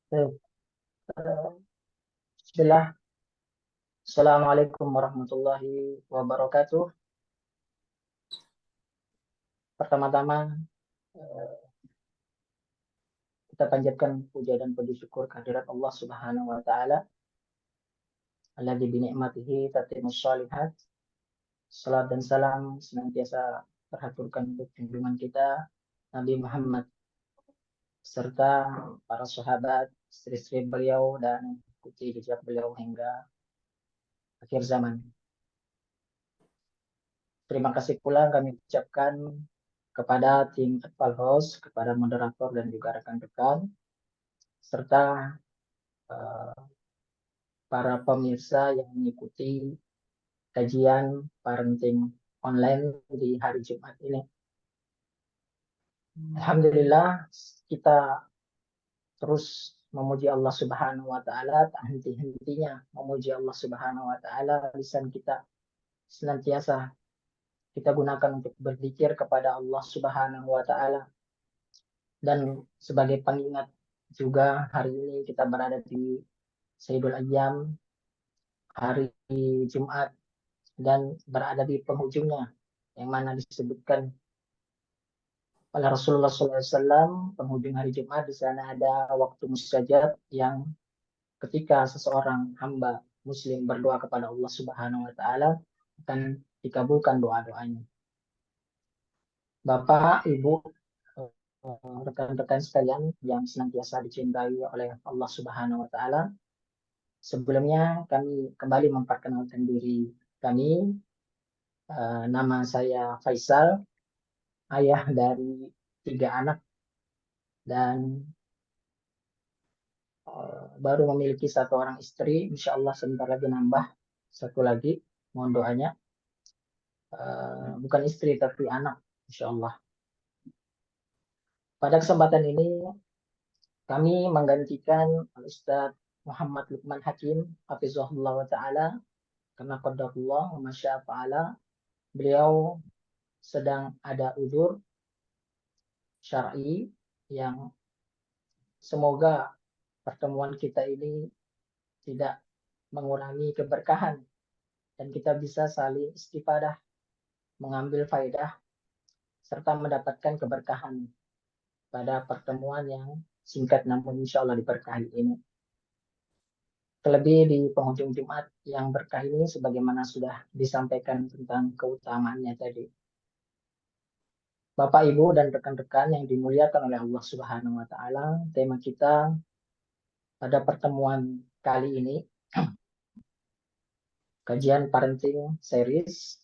Baik, Bismillah. Assalamualaikum warahmatullahi wabarakatuh. Pertama-tama, eh, kita panjatkan puja dan puji syukur kehadirat Allah Subhanahu wa taala, alladzi bi ni'matihi tatimmus shalihat. Salat dan salam senantiasa terhaturkan untuk junjungan kita Nabi Muhammad serta para sahabat, istri-istri beliau dan ikuti jejak beliau hingga akhir zaman. Terima kasih pula kami ucapkan kepada tim Adval Host, kepada moderator dan juga rekan-rekan, serta eh, para pemirsa yang mengikuti kajian parenting online di hari Jumat ini. Alhamdulillah, kita terus memuji Allah Subhanahu wa taala, tak henti-hentinya memuji Allah Subhanahu wa taala. Lisan kita senantiasa kita gunakan untuk berzikir kepada Allah Subhanahu wa taala, dan sebagai pengingat juga hari ini kita berada di Sayyidul Ayyam, hari Jumat, dan berada di penghujungnya, yang mana disebutkan oleh Rasulullah SAW penghujung hari Jumat. Di sana ada waktu mustajab yang ketika seseorang hamba muslim berdoa kepada Allah Subhanahu wa taala akan dikabulkan doa-doanya. Bapak, Ibu, rekan-rekan sekalian yang senantiasa dicintai oleh Allah Subhanahu wa taala, sebelumnya kami kembali memperkenalkan diri kami. Nama saya Faisal, ayah dari 3 anak, dan baru memiliki 1 orang istri. Insya Allah sebentar lagi nambah 1 lagi. Mohon doanya. Bukan istri tapi anak, Insya Allah. Pada kesempatan ini kami menggantikan Ustadz Muhammad Lukman Hakim, Hafizahullah wa ta'ala, karena qadarullah wa masya fa'ala. Beliau sedang ada udzur syar'i yang semoga pertemuan kita ini tidak mengurangi keberkahan dan kita bisa saling istifadah, mengambil faedah serta mendapatkan keberkahan pada pertemuan yang singkat namun insya Allah diberkahi ini. Terlebih di penghujung Jumat yang berkah ini, sebagaimana sudah disampaikan tentang keutamaannya tadi. Bapak, Ibu, dan rekan-rekan yang dimuliakan oleh Allah Subhanahu wa taala, tema kita pada pertemuan kali ini kajian parenting series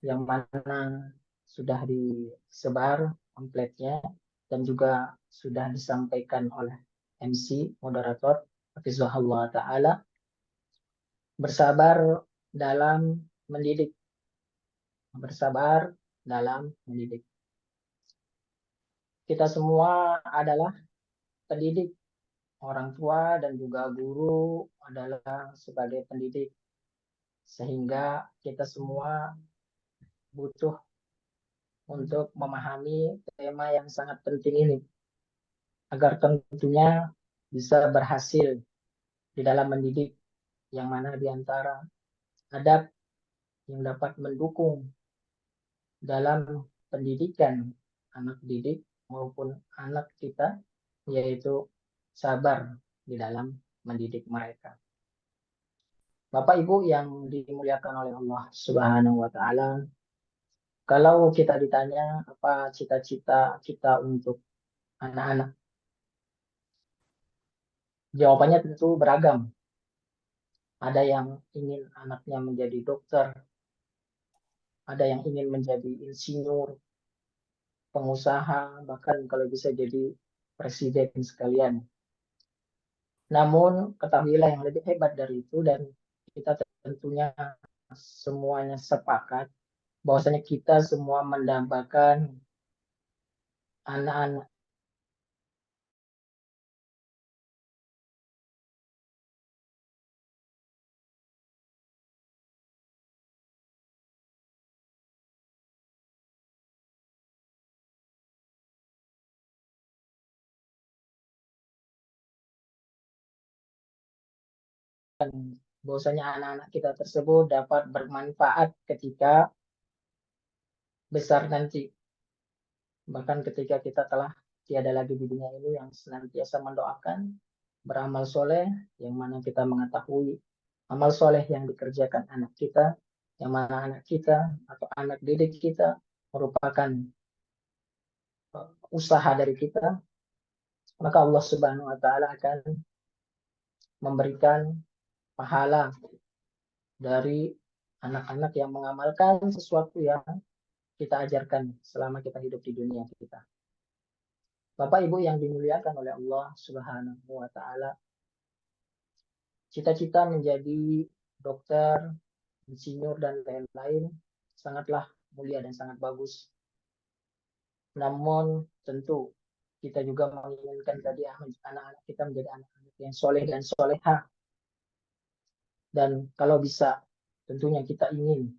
yang mana sudah disebar pamfletnya dan juga sudah disampaikan oleh MC moderator Hafizahullah taala. Bersabar dalam mendidik, bersabar dalam mendidik. Kita semua adalah pendidik, orang tua dan juga guru adalah sebagai pendidik, sehingga kita semua butuh untuk memahami tema yang sangat penting ini agar tentunya bisa berhasil di dalam mendidik, yang mana diantara adab yang dapat mendukung dalam pendidikan anak didik maupun anak kita, yaitu sabar di dalam mendidik mereka. Bapak Ibu yang dimuliakan oleh Allah Subhanahu wa taala, kalau kita ditanya apa cita-cita kita untuk anak-anak, jawabannya tentu beragam. Ada yang ingin anaknya menjadi dokter, ada yang ingin menjadi insinyur, pengusaha, bahkan kalau bisa jadi presiden sekalian. Namun ketahuilah yang lebih hebat dari itu, dan kita tentunya semuanya sepakat bahwasanya kita semua mendambakan anak-anak bahwasanya anak-anak kita tersebut dapat bermanfaat ketika besar nanti. Bahkan ketika kita telah tiada lagi di dunia ini, yang senantiasa mendoakan beramal soleh, yang mana kita mengetahui amal soleh yang dikerjakan anak kita, yang mana anak kita atau anak didik kita merupakan usaha dari kita, maka Allah Subhanahu wa taala akan memberikan pahala dari anak-anak yang mengamalkan sesuatu yang kita ajarkan selama kita hidup di dunia kita. Bapak Ibu yang dimuliakan oleh Allah Subhanahu wa taala, cita-cita menjadi dokter, insinyur dan lain-lain sangatlah mulia dan sangat bagus. Namun tentu kita juga menginginkan tadi anak-anak kita menjadi anak-anak yang soleh dan soleha. Dan kalau bisa, tentunya kita ingin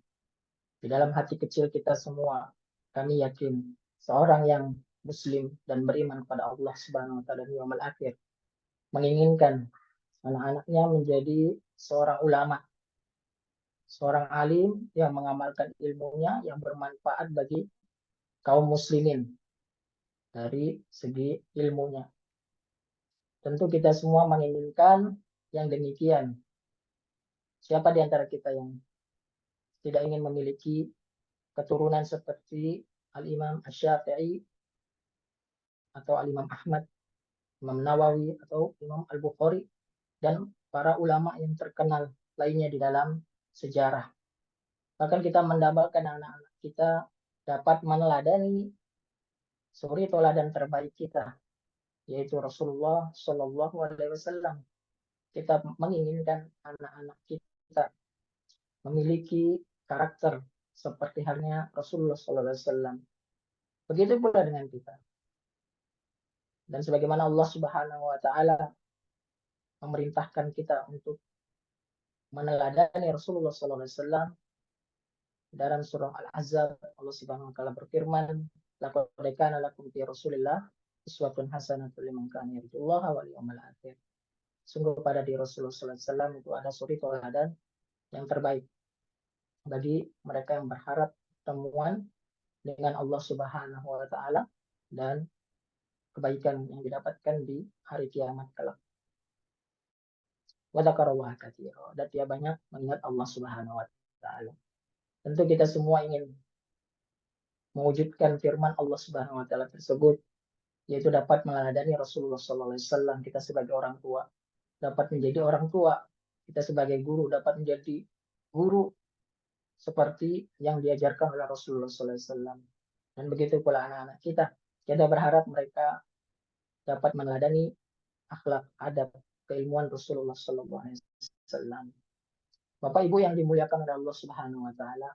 di dalam hati kecil kita semua, kami yakin seorang yang Muslim dan beriman kepada Allah Subhanahu wa taala dan yaumil akhir menginginkan anak-anaknya menjadi seorang ulama, seorang alim yang mengamalkan ilmunya yang bermanfaat bagi kaum muslimin dari segi ilmunya. Tentu kita semua menginginkan yang demikian. Siapa di antara kita yang tidak ingin memiliki keturunan seperti Al-Imam Asy-Syafi'i atau Al-Imam Ahmad, Imam Nawawi atau Imam Al-Bukhari dan para ulama yang terkenal lainnya di dalam sejarah. Bahkan kita mendambakan anak-anak kita dapat meneladani suri teladan terbaik kita, yaitu Rasulullah Shallallahu Alaihi Wasallam. Kita menginginkan anak-anak kita memiliki karakter seperti halnya Rasulullah Shallallahu Alaihi Wasallam. Begitu pula dengan kita. Dan sebagaimana Allah Subhanahu Wa Taala memerintahkan kita untuk meneladani Rasulullah Shallallahu Alaihi Wasallam dalam surah Al-Ahzab, Allah Subhanahu Wa Taala berfirman, "Laqad kana lakum fi Rasulillah uswatun hasanatun liman kana yarjullaha wal yawmal akhir." Sungguh pada di Rasulullah Sallallahu Alaihi Wasallam itu ada suri teladan yang terbaik bagi mereka yang berharap temuan dengan Allah Subhanahu Wa Taala dan kebaikan yang didapatkan di hari kiamat kelak. Wa dzakarallaha katsira, dan dia banyak mengingat Allah Subhanahu Wa Taala. Tentu kita semua ingin mewujudkan firman Allah Subhanahu Wa Taala tersebut, yaitu dapat meneladani Rasulullah Sallallahu Alaihi Wasallam. Kita sebagai orang tua dapat menjadi orang tua, kita sebagai guru dapat menjadi guru seperti yang diajarkan oleh Rasulullah Sallallahu Alaihi Wasallam. Dan begitu pula anak-anak kita. Kita berharap mereka dapat meneladani akhlak, adab, keilmuan Rasulullah Sallallahu Alaihi Wasallam. Bapak Ibu yang dimuliakan oleh Allah Subhanahu Wa Taala,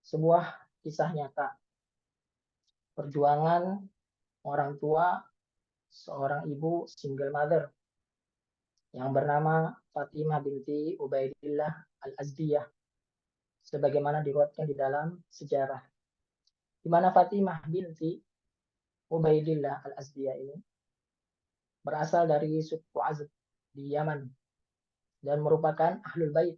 sebuah kisah nyata perjuangan orang tua seorang ibu single mother yang bernama Fatimah binti Ubaidillah Al-Azdiyah, sebagaimana diriwayatkan di dalam sejarah, di mana Fatimah binti Ubaidillah Al-Azdiyah ini berasal dari suku Azd di Yaman dan merupakan ahlul bait,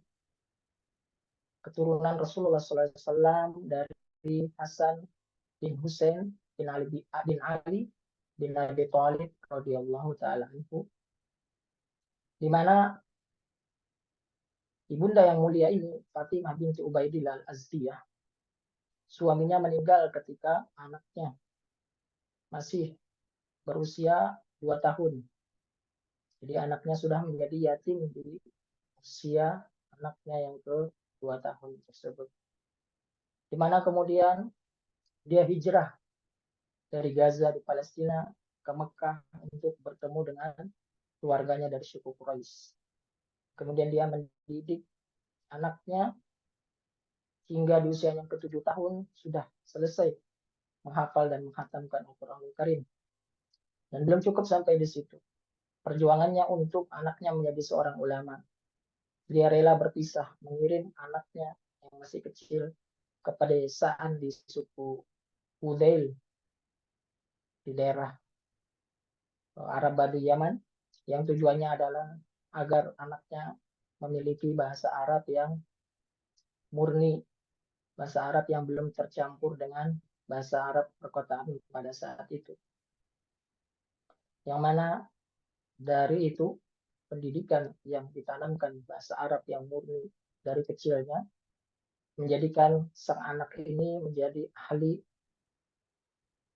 keturunan Rasulullah SAW dari Hasan bin Husain bin Ali bin Abi Thalib radhiyallahu taala anhu, di mana ibunda yang mulia ini, Fatimah binti Ubaidillah Al-Azdiyah, suaminya meninggal ketika anaknya masih berusia 2 tahun. Jadi anaknya sudah menjadi yatim di usia anaknya yang ke-2 tahun tersebut. Di mana kemudian dia hijrah dari Gaza di Palestina ke Mekah untuk bertemu dengan keluarganya dari suku Quraisy. Kemudian dia mendidik anaknya hingga di usia yang ke-7 tahun sudah selesai menghafal dan menghatamkan Al-Quranul Karim. Dan belum cukup sampai di situ. Perjuangannya untuk anaknya menjadi seorang ulama. Dia rela berpisah, mengirim anaknya yang masih kecil ke pedesaan di suku Udail di daerah Arab Badu Yaman, yang tujuannya adalah agar anaknya memiliki bahasa Arab yang murni, bahasa Arab yang belum tercampur dengan bahasa Arab perkotaan pada saat itu. Yang mana dari itu pendidikan yang ditanamkan bahasa Arab yang murni dari kecilnya menjadikan sang anak ini menjadi ahli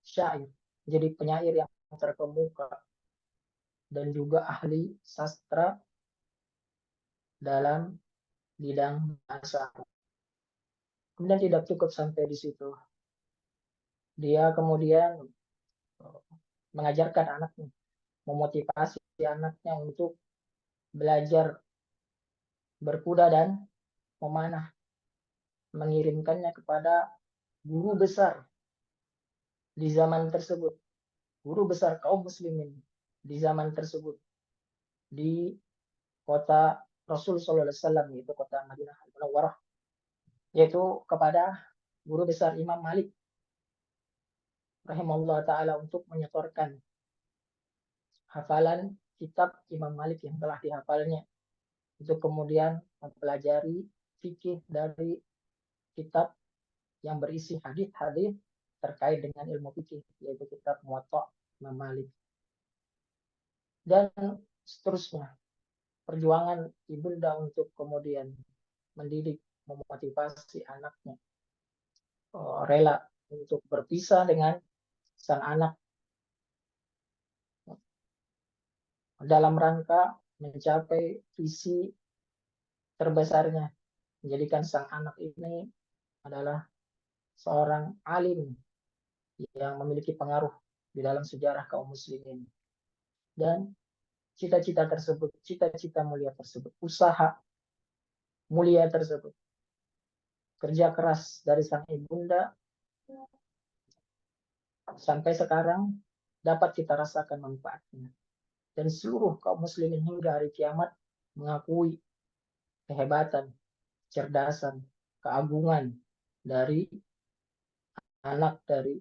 syair, menjadi penyair yang terkemuka dan juga ahli sastra dalam bidang bahasa. Kemudian tidak cukup sampai di situ. Dia kemudian mengajarkan anaknya, memotivasi anaknya untuk belajar berkuda dan memanah, mengirimkannya kepada guru besar di zaman tersebut, guru besar kaum muslimin di zaman tersebut, di kota Rasul Sallallahu Alaihi Wasallam, yaitu kota Madinah Al-Munawwarah, yaitu kepada guru besar Imam Malik rahimahullah taala untuk menyetorkan hafalan kitab Imam Malik yang telah dihafalnya, untuk kemudian mempelajari fikih dari kitab yang berisi hadis-hadis terkait dengan ilmu fikih, yaitu kitab Muwatta Imam Malik. Dan seterusnya, perjuangan ibunda untuk kemudian mendidik, memotivasi anaknya, rela untuk berpisah dengan sang anak dalam rangka mencapai visi terbesarnya, menjadikan sang anak ini adalah seorang alim yang memiliki pengaruh di dalam sejarah kaum muslimin. Dan cita-cita tersebut, cita-cita mulia tersebut, usaha mulia tersebut, kerja keras dari sang ibunda sampai sekarang dapat kita rasakan manfaatnya. Dan seluruh kaum muslimin hingga hari kiamat mengakui kehebatan, kecerdasan, keagungan dari anak dari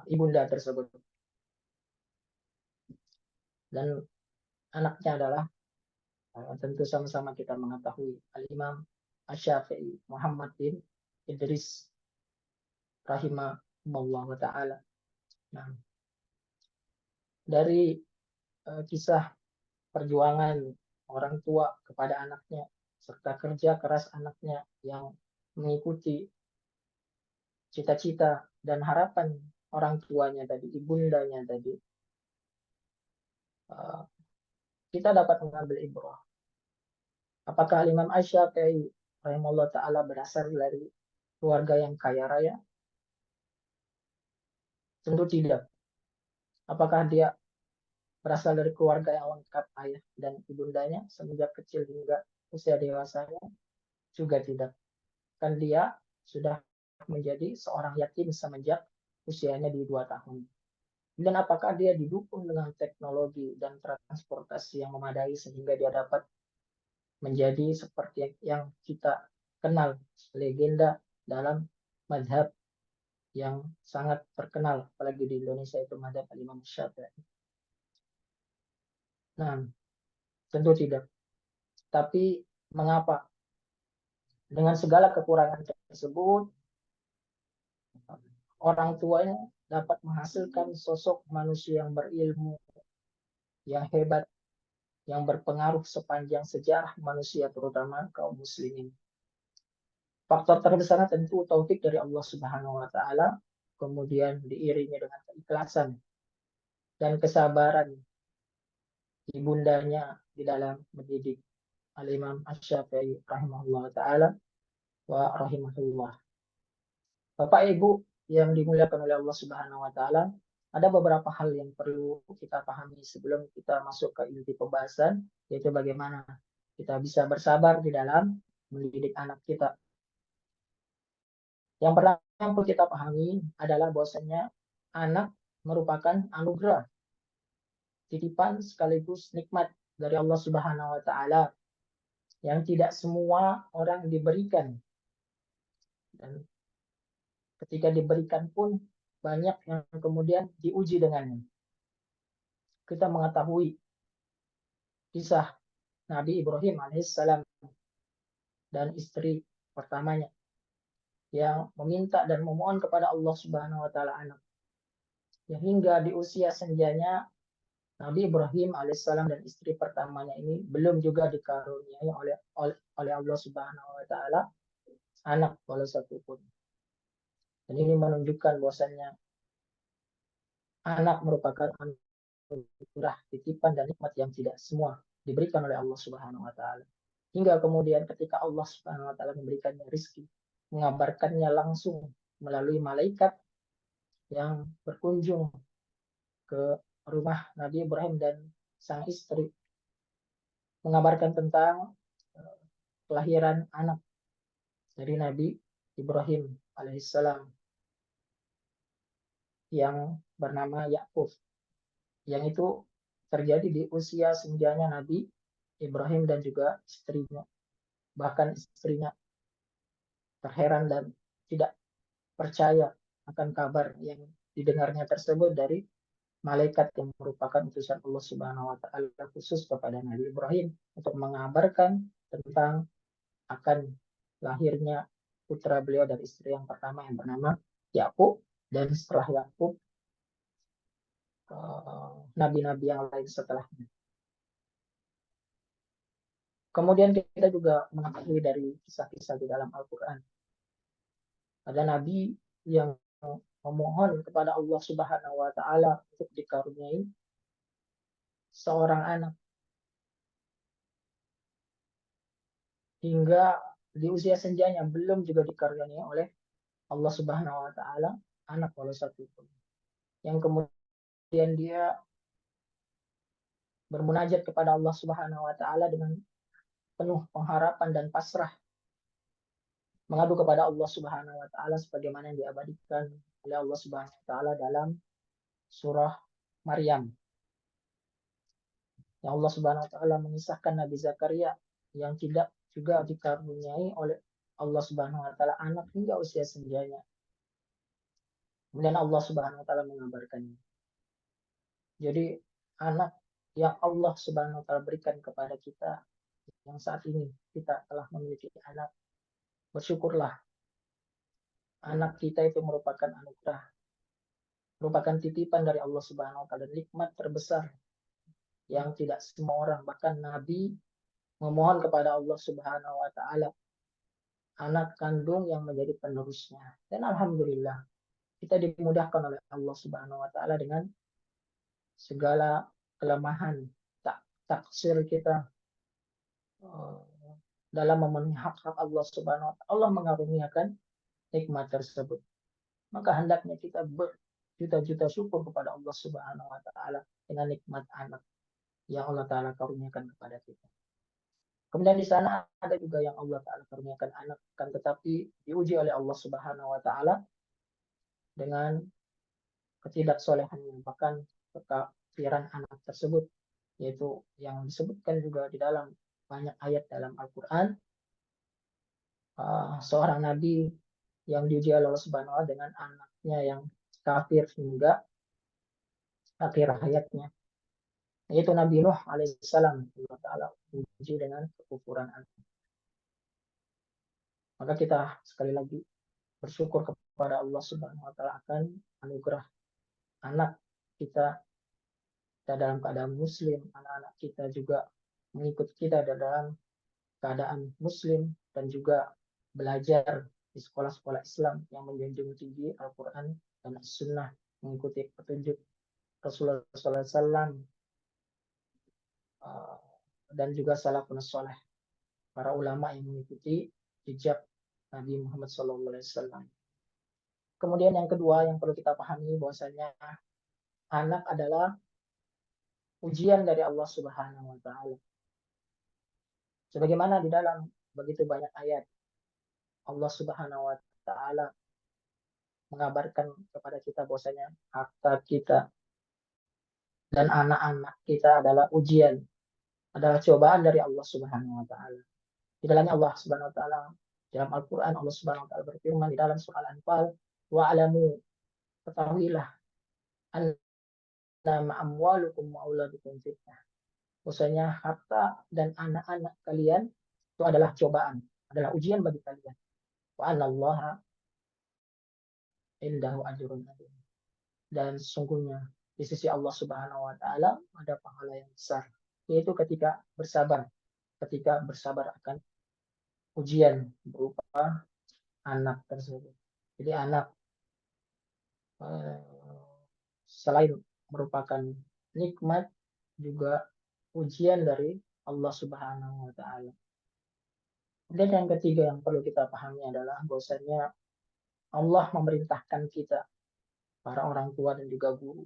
ibunda tersebut. Dan anaknya adalah tentu sama-sama kita mengetahui Al-Imam Asy-Syafi'i Muhammad bin Idris rahimahullah ta'ala. Nah, dari kisah perjuangan orang tua kepada anaknya serta kerja keras anaknya yang mengikuti cita-cita dan harapan orang tuanya tadi, ibundanya tadi, kita dapat mengambil ibrah. Apakah Imam Asy-Syafi'i rahimahullah ta'ala berasal dari keluarga yang kaya raya? Tentu tidak. Apakah dia berasal dari keluarga yang lengkap, ayah dan ibundanya semenjak kecil hingga usia dewasanya? Juga tidak. Kan dia sudah menjadi seorang yatim semenjak usianya di 2 tahun. Dan apakah dia didukung dengan teknologi dan transportasi yang memadai sehingga dia dapat menjadi seperti yang kita kenal, legenda dalam madhab yang sangat terkenal, apalagi di Indonesia, itu madhab Imam Syafi'i. Nah, tentu tidak. Tapi mengapa dengan segala kekurangan tersebut, orang tuanya dapat menghasilkan sosok manusia yang berilmu, yang hebat, yang berpengaruh sepanjang sejarah manusia, terutama kaum muslimin. Faktor terbesarnya tentu taufik dari Allah Subhanahu wa taala, kemudian diiringi dengan keikhlasan dan kesabaran ibundanya di dalam mendidik Al-Imam Asy-Syafi'i rahimahullah taala wa rahimahullah. Bapak Ibu yang dimuliakan oleh Allah Subhanahu wa taala, ada beberapa hal yang perlu kita pahami sebelum kita masuk ke inti pembahasan, yaitu bagaimana kita bisa bersabar di dalam mendidik anak kita. Yang pertama yang perlu kita pahami adalah bahwasanya anak merupakan anugerah, titipan sekaligus nikmat dari Allah Subhanahu wa taala yang tidak semua orang diberikan. Dan ketika diberikan pun banyak yang kemudian diuji dengannya. Kita mengetahui kisah Nabi Ibrahim alaihissalam dan istri pertamanya yang meminta dan memohon kepada Allah Subhanahu wa taala anak. Ya, hingga di usia senjanya Nabi Ibrahim alaihissalam dan istri pertamanya ini belum juga dikaruniai oleh Allah Subhanahu wa taala anak walau satu pun. Dan ini menunjukkan bahwasanya anak merupakan anugerah, titipan dan nikmat yang tidak semua diberikan oleh Allah Subhanahu wa taala. Hingga kemudian ketika Allah Subhanahu wa taala memberikannya rizki, mengabarkannya langsung melalui malaikat yang berkunjung ke rumah Nabi Ibrahim dan sang istri, mengabarkan tentang kelahiran anak dari Nabi Ibrahim alaihissalam yang bernama Yakub, yang itu terjadi di usia senjanya Nabi Ibrahim dan juga istrinya. Bahkan istrinya terheran dan tidak percaya akan kabar yang didengarnya tersebut dari malaikat yang merupakan utusan Allah Subhanahu wa taala khusus kepada Nabi Ibrahim untuk mengabarkan tentang akan lahirnya putra beliau dari istri yang pertama yang bernama Yakub, dan setelah Yakub nabi-nabi yang lain setelahnya. Kemudian kita juga mengetahui dari kisah-kisah di dalam Al-Quran. Ada nabi yang memohon kepada Allah Subhanahu wa taala untuk dikaruniai seorang anak hingga di usia senjanya belum juga dikaruniai oleh Allah Subhanahu wa taala anak walau satu pun. Yang kemudian dia bermunajat kepada Allah Subhanahu wa taala dengan penuh pengharapan dan pasrah, mengadu kepada Allah Subhanahu wa taala sebagaimana yang diabadikan oleh Allah Subhanahu wa taala dalam surah Maryam. Yang Allah Subhanahu wa taala mengisahkan Nabi Zakaria yang tidak juga dikaruniai oleh Allah Subhanahu wa taala anak hingga usia senjanya. Kemudian Allah Subhanahu wa taala mengabarkannya. Jadi anak yang Allah Subhanahu wa taala berikan kepada kita yang saat ini kita telah memiliki anak, bersyukurlah. Anak kita itu merupakan anugerah, merupakan titipan dari Allah Subhanahu wa taala, nikmat terbesar yang tidak semua orang, bahkan Nabi memohon kepada Allah Subhanahu wa taala anak kandung yang menjadi penerusnya. Dan alhamdulillah kita dimudahkan oleh Allah Subhanahu wa taala dengan segala kelemahan, taksir kita dalam memenuhi hak-hak Allah Subhanahu wa taala. Allah mengaruniakan nikmat tersebut. Maka hendaknya kita berjuta-juta syukur kepada Allah Subhanahu wa taala dengan nikmat anak yang Allah taala karuniakan kepada kita. Kemudian di sana ada juga yang Allah taala karuniakan anak, kan tetapi diuji oleh Allah Subhanahu wa taala dengan ketidaksolehannya, bahkan kekafiran anak tersebut, yaitu yang disebutkan juga di dalam banyak ayat dalam Al-Quran, seorang nabi yang diuji oleh Allah Subhanahu wa taala dengan anaknya yang kafir hingga akhir hayatnya, yaitu Nabi Nuh alaihissalam. Allah taala uji dengan kekufuran anak. Maka kita sekali lagi bersyukur kepada Allah Subhanahu wa taala akan anugerah anak kita dalam keadaan muslim, anak-anak kita juga mengikut kita dalam keadaan muslim, dan juga belajar di sekolah-sekolah Islam yang menjunjung tinggi Al-Quran dan As-Sunnah, mengikuti petunjuk Rasulullah SAW dan juga salafun saleh, para ulama yang mengikuti jejak Nabi Muhammad SAW. Kemudian yang kedua yang perlu kita pahami bahwasanya anak adalah ujian dari Allah Subhanahu wa taala. Sebagaimana di dalam begitu banyak ayat Allah Subhanahu wa taala mengabarkan kepada kita bahwasanya harta kita dan anak-anak kita adalah ujian, adalah cobaan dari Allah Subhanahu wa taala. Di dalamnya Allah Subhanahu wa taala dalam Al-Qur'an, Allah Subhanahu wa taala berfirman di dalam surah Al-Anfal, wa alamu, ketahuilah, annama amwalukum wa auladukum fitnah. Bahwasanya harta dan anak-anak kalian itu adalah cobaan, adalah ujian bagi kalian. Wa anallaha indahu ajrun azim. Dan sesungguhnya di sisi Allah Subhanahu wa taala ada pahala yang besar, yaitu ketika bersabar akan ujian berupa anak tersebut. Jadi anak selain merupakan nikmat juga ujian dari Allah Subhanahu wa taala. Dan yang ketiga yang perlu kita pahami adalah bahwasanya Allah memerintahkan kita, para orang tua dan juga guru,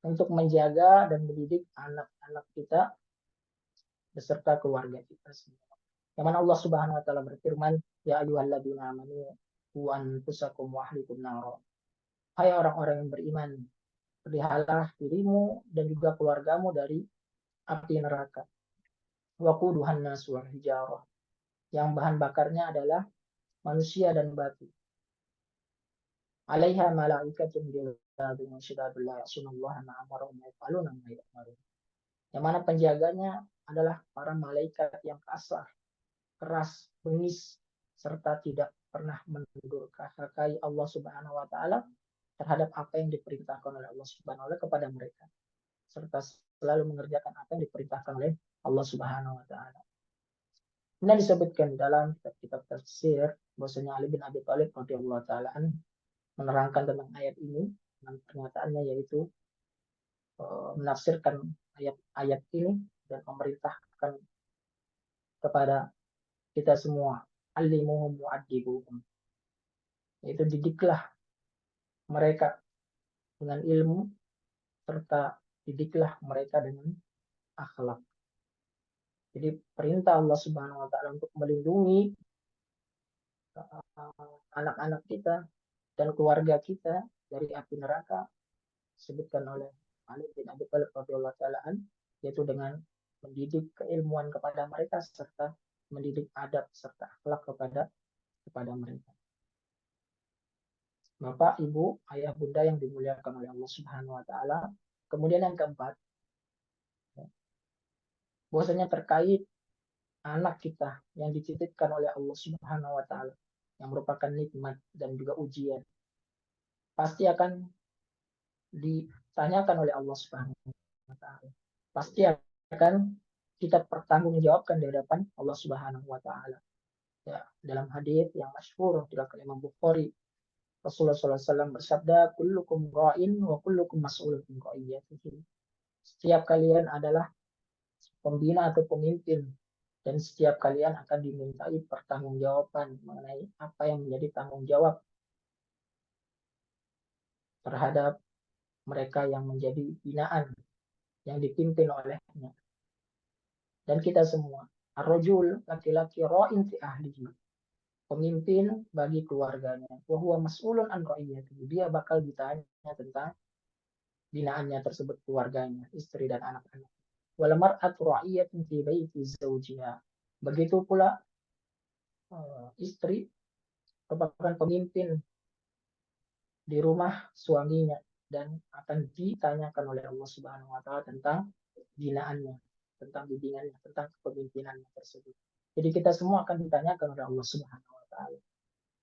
untuk menjaga dan mendidik anak-anak kita beserta keluarga kita semua. Yang mana Allah Subhanahu wa taala berfirman, "Ya ayyuhalladzina amanu qu anfusakum wa ahlikum nar." Hai orang-orang yang beriman, peliharalah dirimu dan juga keluargamu dari api neraka. Waquduhan nas wal hijarah. Yang bahan bakarnya adalah manusia dan batu. Alaiha malaikatun ghilazun syidadun la ya'sunallaha ma amarahum wa yaf'aluna ma yu'marun. Yang mana penjaganya adalah para malaikat yang kasar, keras, bengis, serta tidak pernah mendurhakai Allah Subhanahu wa taala terhadap apa yang diperintahkan oleh Allah Subhanahu wa taala kepada mereka, serta selalu mengerjakan apa yang diperintahkan oleh Allah Subhanahu wa taala. Ini disebutkan dalam kitab-kitab tafsir bahwasanya Ali bin Abi Thalib radhiyallahu taala menerangkan tentang ayat ini dengan pernyataannya, yaitu menafsirkan ayat-ayat ini dan memerintahkan kepada kita semua, alimuhum mu'addibuhum, yaitu didiklah mereka dengan ilmu serta didiklah mereka dengan akhlak. Jadi perintah Allah Subhanahu wa taala untuk melindungi anak-anak kita dan keluarga kita dari api neraka disebutkan oleh Ali bin Abi Thalib radhiyallahu taala, yaitu dengan mendidik keilmuan kepada mereka serta mendidik adab serta akhlak kepada mereka. Bapak, Ibu, Ayah, Bunda yang dimuliakan oleh Allah Subhanahu wa taala. Kemudian yang keempat, bahwasanya terkait anak kita yang dititipkan oleh Allah Subhanahu wa taala yang merupakan nikmat dan juga ujian, pasti akan ditanyakan oleh Allah Subhanahu wa taala. Pasti akan kita pertanggungjawabkan di hadapan Allah Subhanahu wa taala. Ya, dalam hadis yang masyhur diriwayatkan Imam Bukhari, Rasulullah SAW bersabda, "Kullukum ra'in wa kullukum mas'ulun an ra'iyatihi." Setiap kalian adalah pembina atau pemimpin dan setiap kalian akan dimintai pertanggungjawaban mengenai apa yang menjadi tanggung jawab terhadap mereka yang menjadi binaan yang dipimpin olehnya. Dan kita semua, ar-rajul, laki-laki, ra'in fi ahlihi, pemimpin bagi keluarganya. Wa huwa mas'ulun an ra'iyatihi, dia bakal ditanya tentang binaannya tersebut, keluarganya, istri dan anak-anak. Wal mar'atu ra'iyatun fi baiti zawjiha. Begitu pula istri merupakan pemimpin di rumah suaminya dan akan ditanyakan oleh Allah Subhanahu wa taala tentang binaannya, tentang bimbingannya, tentang kepemimpinannya tersebut. Jadi kita semua akan ditanyakan oleh Allah Subhanahu wa taala.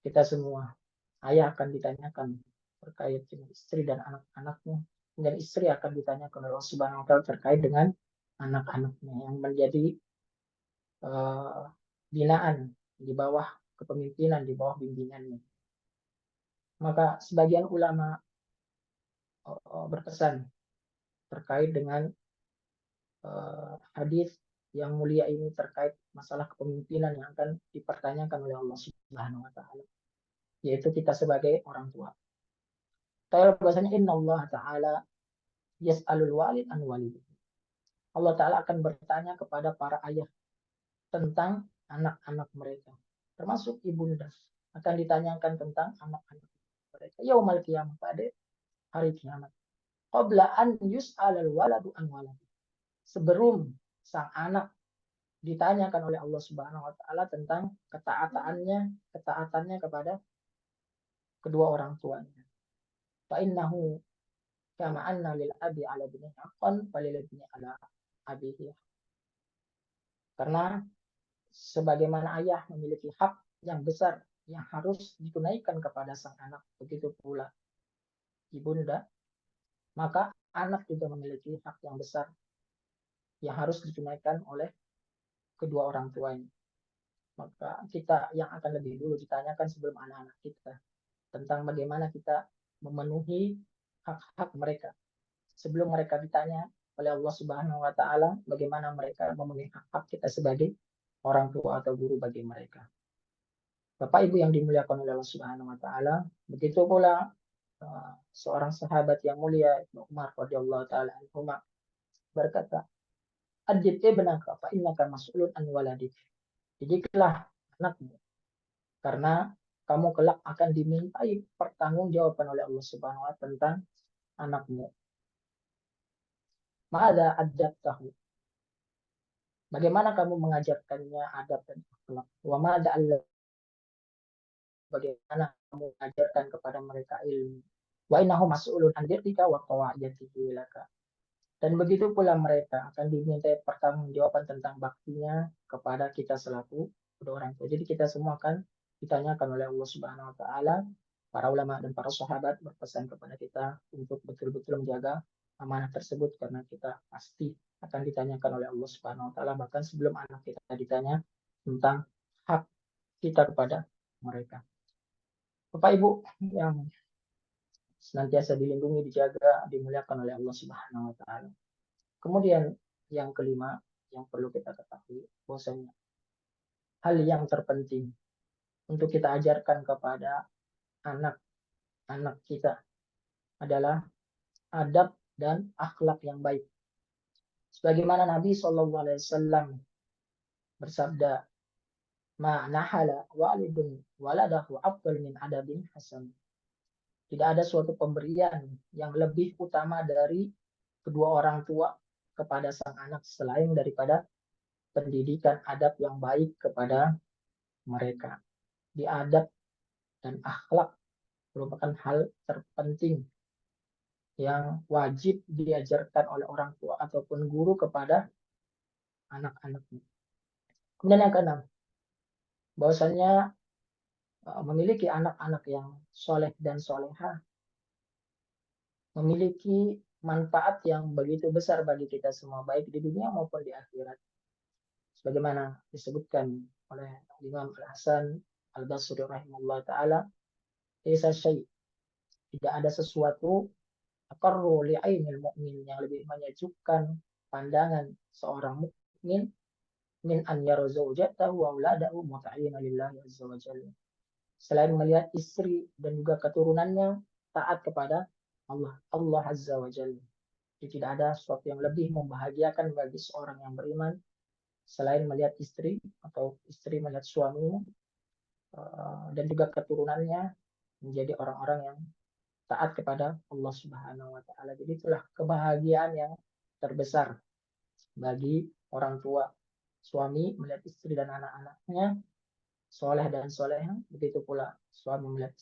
Kita semua, ayah akan ditanyakan terkait dengan istri dan anak-anaknya, dan istri akan ditanyakan oleh Allah Subhanahu wa taala terkait dengan anak-anaknya yang menjadi binaan di bawah kepemimpinan, di bawah bimbingannya. Maka sebagian ulama berpesan terkait dengan hadis yang mulia ini terkait masalah kepemimpinan yang akan dipertanyakan oleh Allah Subhanahu wa taala, yaitu kita sebagai orang tua. Taala bahasanya inna Allah taala yas'alul walid an walid. Allah taala akan bertanya kepada para ayah tentang anak-anak mereka, termasuk ibunda akan ditanyakan tentang anak-anak mereka yaumal qiyamah, pada hari kiamat. Qabla an yus'alal waladu an walad. Sebelum sang anak ditanyakan oleh Allah Subhanahu wa taala tentang ketaatannya kepada kedua orang tuanya. Fa innahu kama anna lil abi ala bini haqqan falil ibni ala abihi. Karena sebagaimana ayah memiliki hak yang besar yang harus ditunaikan kepada sang anak, begitu pula ibunda, maka anak juga memiliki hak yang besar yang harus ditunaikan oleh kedua orang tuanya. Maka kita yang akan lebih dulu ditanyakan sebelum anak-anak kita tentang bagaimana kita memenuhi hak-hak mereka. Sebelum mereka ditanya oleh Allah Subhanahu wa taala bagaimana mereka memenuhi hak-hak kita sebagai orang tua atau guru bagi mereka. Bapak Ibu yang dimuliakan oleh Allah Subhanahu wa taala, begitu pula seorang sahabat yang mulia Ibnu Umar radhiyallahu taala anhu berkata, "Adib ibnaka fa innaka mas'ulun an waladik." Didiklah anakmu karena kamu kelak akan dimintai pertanggungjawaban oleh Allah Subhanahu wa taala tentang anakmu. Ma'adha adabtahu? Bagaimana kamu mengajarkannya adab dan akhlak? Wa ma'adha bagaimana kamu mengajarkan kepada mereka ilmu? Wa innahu mas'ulun an dirtika wa tawaiyatihi laka. Dan begitu pula mereka akan dimintai pertanggungjawaban tentang baktinya kepada kita selaku kedua orang tua. Jadi kita semua akan ditanyakan oleh Allah Subhanahu wa taala. Para ulama dan para sahabat berpesan kepada kita untuk betul-betul menjaga amanah tersebut karena kita pasti akan ditanyakan oleh Allah Subhanahu wa taala bahkan sebelum anak kita ditanya tentang hak kita kepada mereka. Bapak Ibu yang senantiasa dilindungi, dijaga, dimuliakan oleh Allah Subhanahu wa taala. Kemudian yang kelima yang perlu kita ketahui bahwasanya hal yang terpenting untuk kita ajarkan kepada anak-anak kita adalah adab dan akhlak yang baik. Sebagaimana Nabi SAW bersabda, "Ma nahala walidun waladahu afdal min adabin hasan." Tidak ada suatu pemberian yang lebih utama dari kedua orang tua kepada sang anak selain daripada pendidikan adab yang baik kepada mereka. Di adab dan akhlak merupakan hal terpenting yang wajib diajarkan oleh orang tua ataupun guru kepada anak-anaknya. Kemudian yang keenam, bahwasanya memiliki anak-anak yang soleh dan soleha memiliki manfaat yang begitu besar bagi kita semua, baik di dunia maupun di akhirat. Sebagaimana disebutkan oleh Imam Al-Hasan Al-Basri rahimahullah ta'ala, tidak ada sesuatu aqarru li'ainil mu'min yang lebih menyejukkan pandangan seorang mukmin min an yara zawjatahu wa auladahu muta'ina lillahi azza wa jalla. Selain melihat istri dan juga keturunannya taat kepada Allah azza wa jalla. Jadi tidak ada sesuatu yang lebih membahagiakan bagi seorang yang beriman selain melihat istri atau istri melihat suaminya dan juga keturunannya menjadi orang-orang yang taat kepada Allah Subhanahu wa taala. Jadi itulah kebahagiaan yang terbesar bagi orang tua. Suami melihat istri dan anak-anaknya soleh dan soleha, begitu pula suami melihat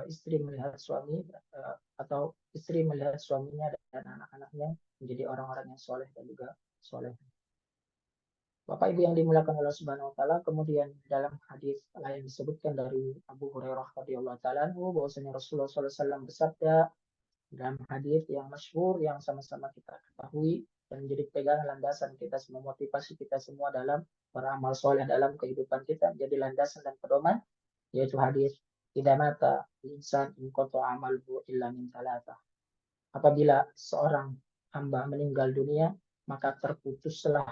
istri melihat suami atau istri melihat suaminya dan anak-anaknya menjadi orang-orang yang soleh dan juga soleh. Bapak Ibu yang dimuliakan Allah Subhanahu wa taala, kemudian dalam hadis lain disebutkan dari Abu Hurairah radhiyallahu taala bahwasanya Rasulullah SAW bersabda dalam hadis yang masyhur yang sama-sama kita ketahui dan menjadi pegangan landasan kita semua, motivasi kita semua dalam beramal soleh dalam kehidupan kita, menjadi landasan dan pedoman, yaitu hadis tidak mata insan in qata amaluhu illa min talatah. Apabila seorang hamba meninggal dunia, maka terputuslah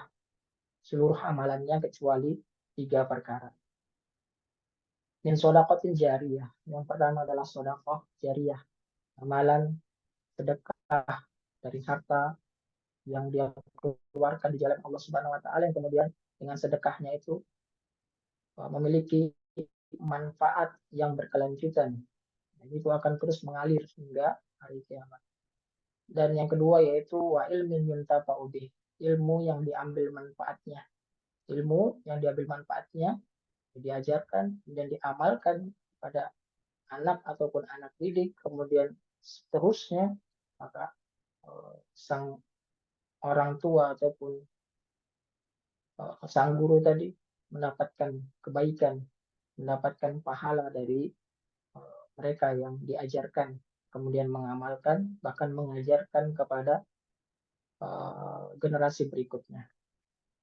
seluruh amalannya kecuali 3 perkara. Min shadaqatin jariyah. Yang pertama adalah sedekah jariyah, amalan sedekah dari harta yang dia keluarkan di jalan Allah Subhanahu wa taala yang kemudian dengan sedekahnya itu memiliki manfaat yang berkelanjutan. Dan itu akan terus mengalir hingga hari kiamat. Dan yang kedua yaitu wa ilmin yuntafa'u bih, ilmu yang diambil manfaatnya. Ilmu yang diambil manfaatnya diajarkan dan diamalkan pada anak ataupun anak didik, kemudian seterusnya maka sang orang tua ataupun sang guru tadi mendapatkan kebaikan, mendapatkan pahala dari mereka yang diajarkan, kemudian mengamalkan, bahkan mengajarkan kepada generasi berikutnya.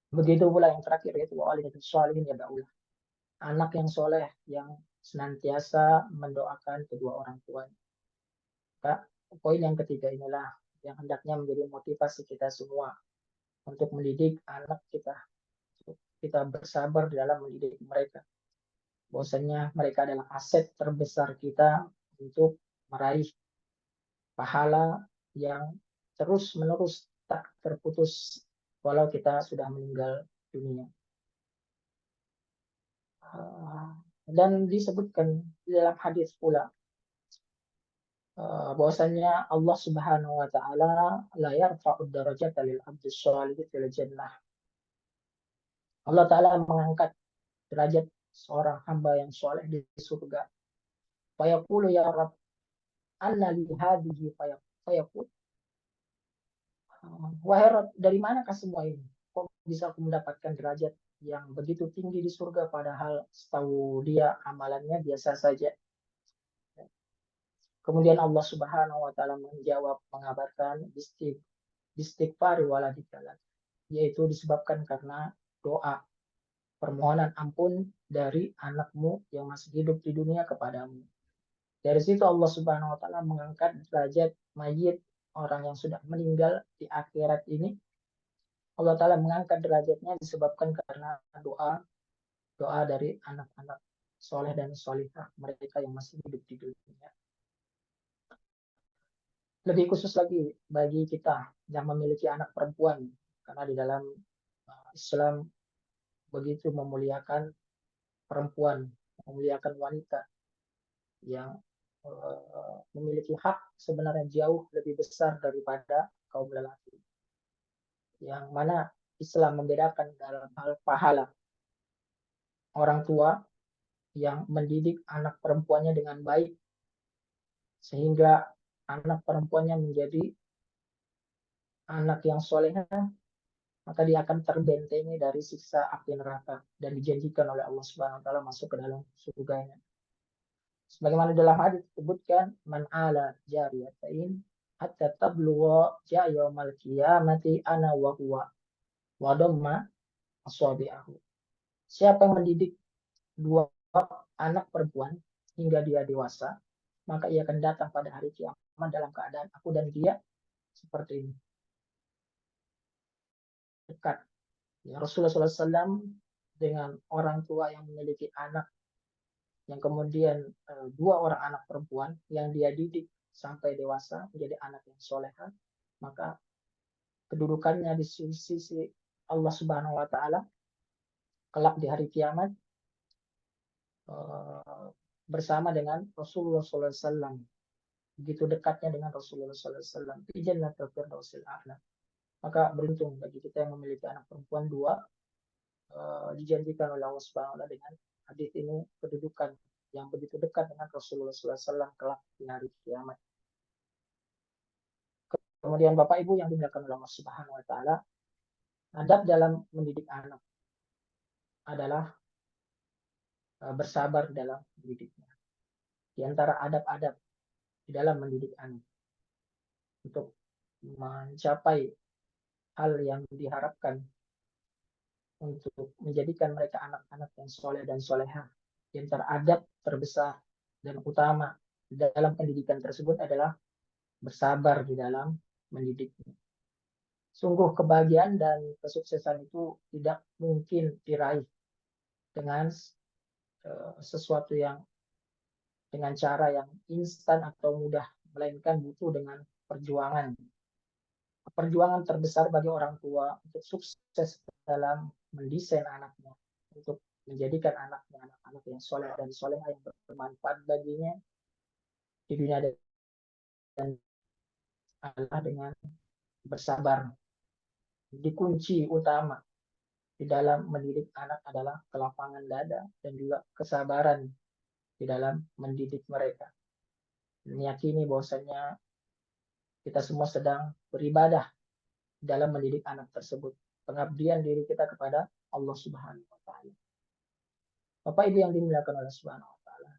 Begitu pula yang terakhir, yaitu walidatus sholihin yad'ulah. Anak yang soleh yang senantiasa mendoakan kedua orang tuanya. Maka poin yang ketiga inilah yang hendaknya menjadi motivasi kita semua untuk mendidik anak kita. Kita bersabar dalam mendidik mereka. Bahwasanya mereka adalah aset terbesar kita untuk meraih pahala yang terus-menerus tak terputus walau kita sudah meninggal dunia. Dan disebutkan di dalam hadis pula bahwasanya Allah Subhanahu wa taala la yarfa'ud darajata lil 'abdi shalih fil jannah. Allah taala mengangkat derajat seorang hamba yang soleh di surga. Fayaqulu ya Rabb anna li hadhihi fayaqul. Wahai Rabb, dari manakah semua ini? Kok bisa aku mendapatkan derajat yang begitu tinggi di surga padahal setahu dia amalannya biasa saja. Kemudian Allah Subhanahu wa taala menjawab, mengabarkan istighfar waladikalah, yaitu disebabkan karena doa permohonan ampun dari anakmu yang masih hidup di dunia kepadamu. Dari situ Allah Subhanahu wa taala mengangkat derajat mayit orang yang sudah meninggal di akhirat ini. Allah taala mengangkat derajatnya disebabkan karena doa dari anak-anak soleh dan solihah mereka yang masih hidup di dunia. Lebih khusus lagi bagi kita yang memiliki anak perempuan, karena di dalam Islam begitu memuliakan perempuan, memuliakan wanita yang memiliki hak sebenarnya jauh lebih besar daripada kaum lelaki. Yang mana Islam membedakan dalam hal pahala. Orang tua yang mendidik anak perempuannya dengan baik sehingga anak perempuannya menjadi anak yang solehah, maka dia akan terbentengi dari siksa api neraka dan dijanjikan oleh Allah Subhanahu wa taala masuk ke dalam surganya. Sebagaimana dalam hadis disebutkan, man ala jariyatain hatta tablugha ja yaumal qiyamati ana wa huwa wa damma asabi'ahu. Siapa yang mendidik dua anak perempuan hingga dia dewasa, maka ia akan datang pada hari kiamat dalam keadaan aku dan dia seperti ini. Dekat. Ya, Rasulullah SAW dengan orang tua yang memiliki anak yang kemudian dua orang anak perempuan yang dia didik sampai dewasa menjadi anak yang soleha, maka kedudukannya di sisi Allah Subhanahu wa taala kelak di hari kiamat bersama dengan Rasulullah SAW. Begitu dekatnya dengan Rasulullah SAW di Jannatul Firdausil A'la. Maka beruntung bagi kita yang memiliki anak perempuan dua, dijanjikan oleh Allah Subhanahu wa taala dengan hadis ini kedudukan yang begitu dekat dengan Rasulullah SAW kelak di hari kiamat. Kemudian Bapak Ibu yang dimuliakan oleh Allah Subhanahu wa taala, adab dalam mendidik anak adalah bersabar dalam mendidiknya. Di antara adab-adab di dalam mendidik anak untuk mencapai hal yang diharapkan untuk menjadikan mereka anak-anak yang soleh dan soleha. Di antara adab terbesar dan utama dalam pendidikan tersebut adalah bersabar di dalam mendidiknya. Sungguh kebahagiaan dan kesuksesan itu tidak mungkin diraih dengan sesuatu yang dengan cara yang instan atau mudah, melainkan butuh dengan perjuangan. Perjuangan terbesar bagi orang tua untuk sukses dalam mendesain anaknya, untuk menjadikan anaknya anak-anak yang soleh dan soleh yang bermanfaat baginya di dunia dan adalah dengan bersabar. Di kunci utama di dalam mendidik anak adalah kelapangan dada dan juga kesabaran di dalam mendidik mereka. Meyakini bahwasanya kita semua sedang beribadah dalam mendidik anak tersebut. Pengabdian diri kita kepada Allah Subhanahu wa taala. Bapak Ibu yang dimuliakan oleh Subhanahu wa taala.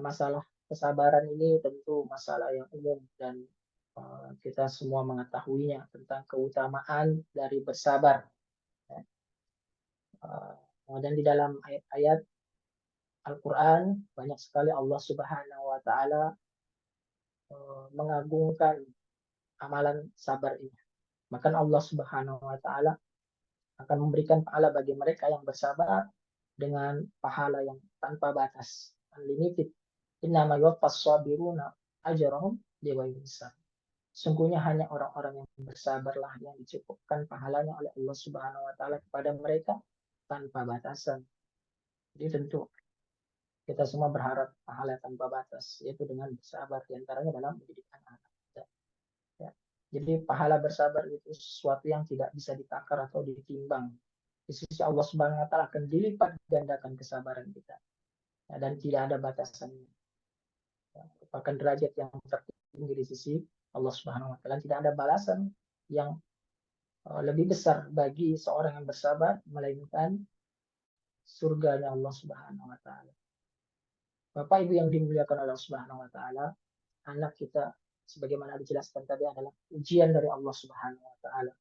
Masalah kesabaran ini tentu masalah yang umum dan kita semua mengetahuinya tentang keutamaan dari bersabar. Dan di dalam ayat-ayat Al-Quran banyak sekali Allah Subhanahu wa taala mengagungkan amalan sabar ini. Maka Allah Subhanahu wa taala akan memberikan pahala bagi mereka yang bersabar dengan pahala yang tanpa batas, unlimited. Innama yuwaffas sabiruna ajrahum bighairi hisab. Sungguhnya hanya orang-orang yang bersabarlah yang dicukupkan pahalanya oleh Allah Subhanahu wa taala kepada mereka tanpa batasan. Jadi tentu kita semua berharap pahala tanpa batas, yaitu dengan bersabar diantaranya dalam mendidik anak-anak kita. Ya. Jadi pahala bersabar itu sesuatu yang tidak bisa ditakar atau ditimbang. Di sisi Allah Subhanahu wa taala akan dilipat gandakan kesabaran kita. Ya, dan tidak ada batasannya. Ya, merupakan derajat yang tertinggi di sisi Allah Subhanahu wa taala. Tidak ada balasan yang lebih besar bagi seorang yang bersabar melainkan surganya Allah Subhanahu wa taala. Bapak Ibu yang dimuliakan Allah Subhanahu wa taala, anak kita sebagaimana dijelaskan tadi adalah ujian dari Allah Subhanahu wa taala.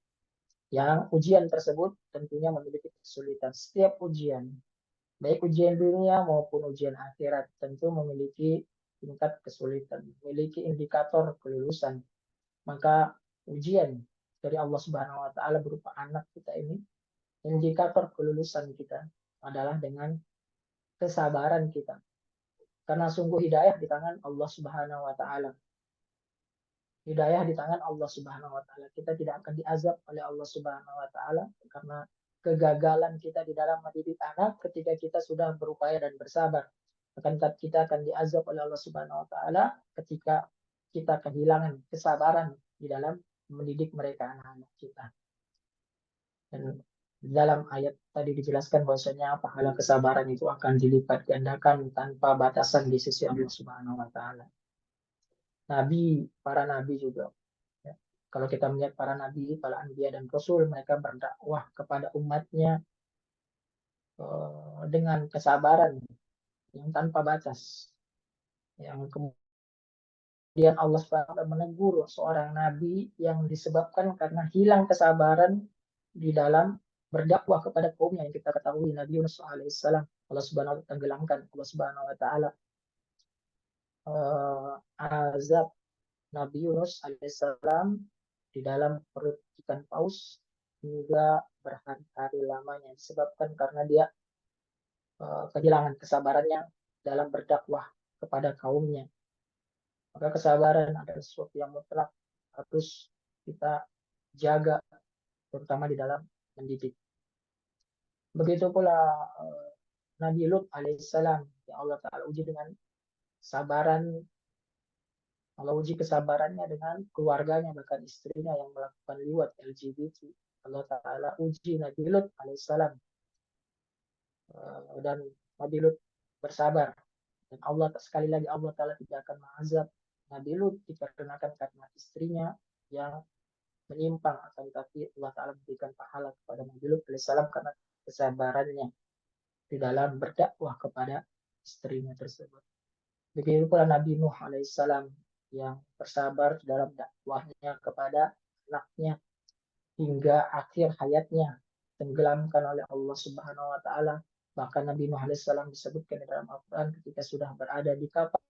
Yang ujian tersebut tentunya memiliki kesulitan. Setiap ujian, baik ujian dunia maupun ujian akhirat, tentu memiliki tingkat kesulitan, memiliki indikator kelulusan. Maka ujian dari Allah Subhanahu wa taala berupa anak kita ini, indikator kelulusan kita adalah dengan kesabaran kita. Karena sungguh hidayah di tangan Allah Subhanahu wa taala. Hidayah di tangan Allah Subhanahu wa taala. Kita tidak akan diazab oleh Allah Subhanahu wa taala karena kegagalan kita di dalam mendidik anak ketika kita sudah berupaya dan bersabar. Akan kita akan diazab oleh Allah Subhanahu wa taala ketika kita kehilangan kesabaran di dalam mendidik mereka anak-anak kita. Dan dalam ayat tadi dijelaskan bahwasanya pahala kesabaran itu akan dilipat gandakan tanpa batasan di sisi Allah Subhanahu wa taala. Nabi, para nabi juga. Ya. Kalau kita melihat para nabi, para anbiya dan rasul, mereka berdakwah kepada umatnya dengan kesabaran yang tanpa batas. Yang kemudian Allah SWT menegur seorang nabi yang disebabkan karena hilang kesabaran di dalam berdakwah kepada kaumnya. Yang kita ketahui Nabi Yunus alaihissalam, Allah Subhanahu wa taala tenggelamkan, Allah Subhanahu wa taala azab Nabi Yunus alaihissalam di dalam perut ikan paus hingga berhari-hari lamanya disebabkan karena dia kehilangan kesabarannya dalam berdakwah kepada kaumnya. Maka kesabaran adalah sesuatu yang mutlak harus kita jaga, terutama di dalam mendidik. Begitu pula Nabi Lut alaihissalam yang Allah Ta'ala uji dengan kesabaran. Allah uji kesabarannya dengan keluarganya, bahkan istrinya yang melakukan liwat LGBT. Allah Ta'ala uji Nabi Lut alaihissalam. Dan Nabi Lut bersabar. Dan Allah sekali lagi Allah Ta'ala tidak akan mengazab Nabi Lut dikarenakan karena istrinya yang menyimpang, akan tetapi Allah Ta'ala memberikan pahala kepada Nabi Lut alaihissalam karena kesabarannya di dalam berdakwah kepada istrinya tersebut. Begitu pula Nabi Nuh alaihissalam yang bersabar dalam dakwahnya kepada anaknya hingga akhir hayatnya tenggelamkan oleh Allah Subhanahu wa taala. Bahkan Nabi Nuh alaihissalam disebutkan di dalam Al-Quran ketika sudah berada di kapal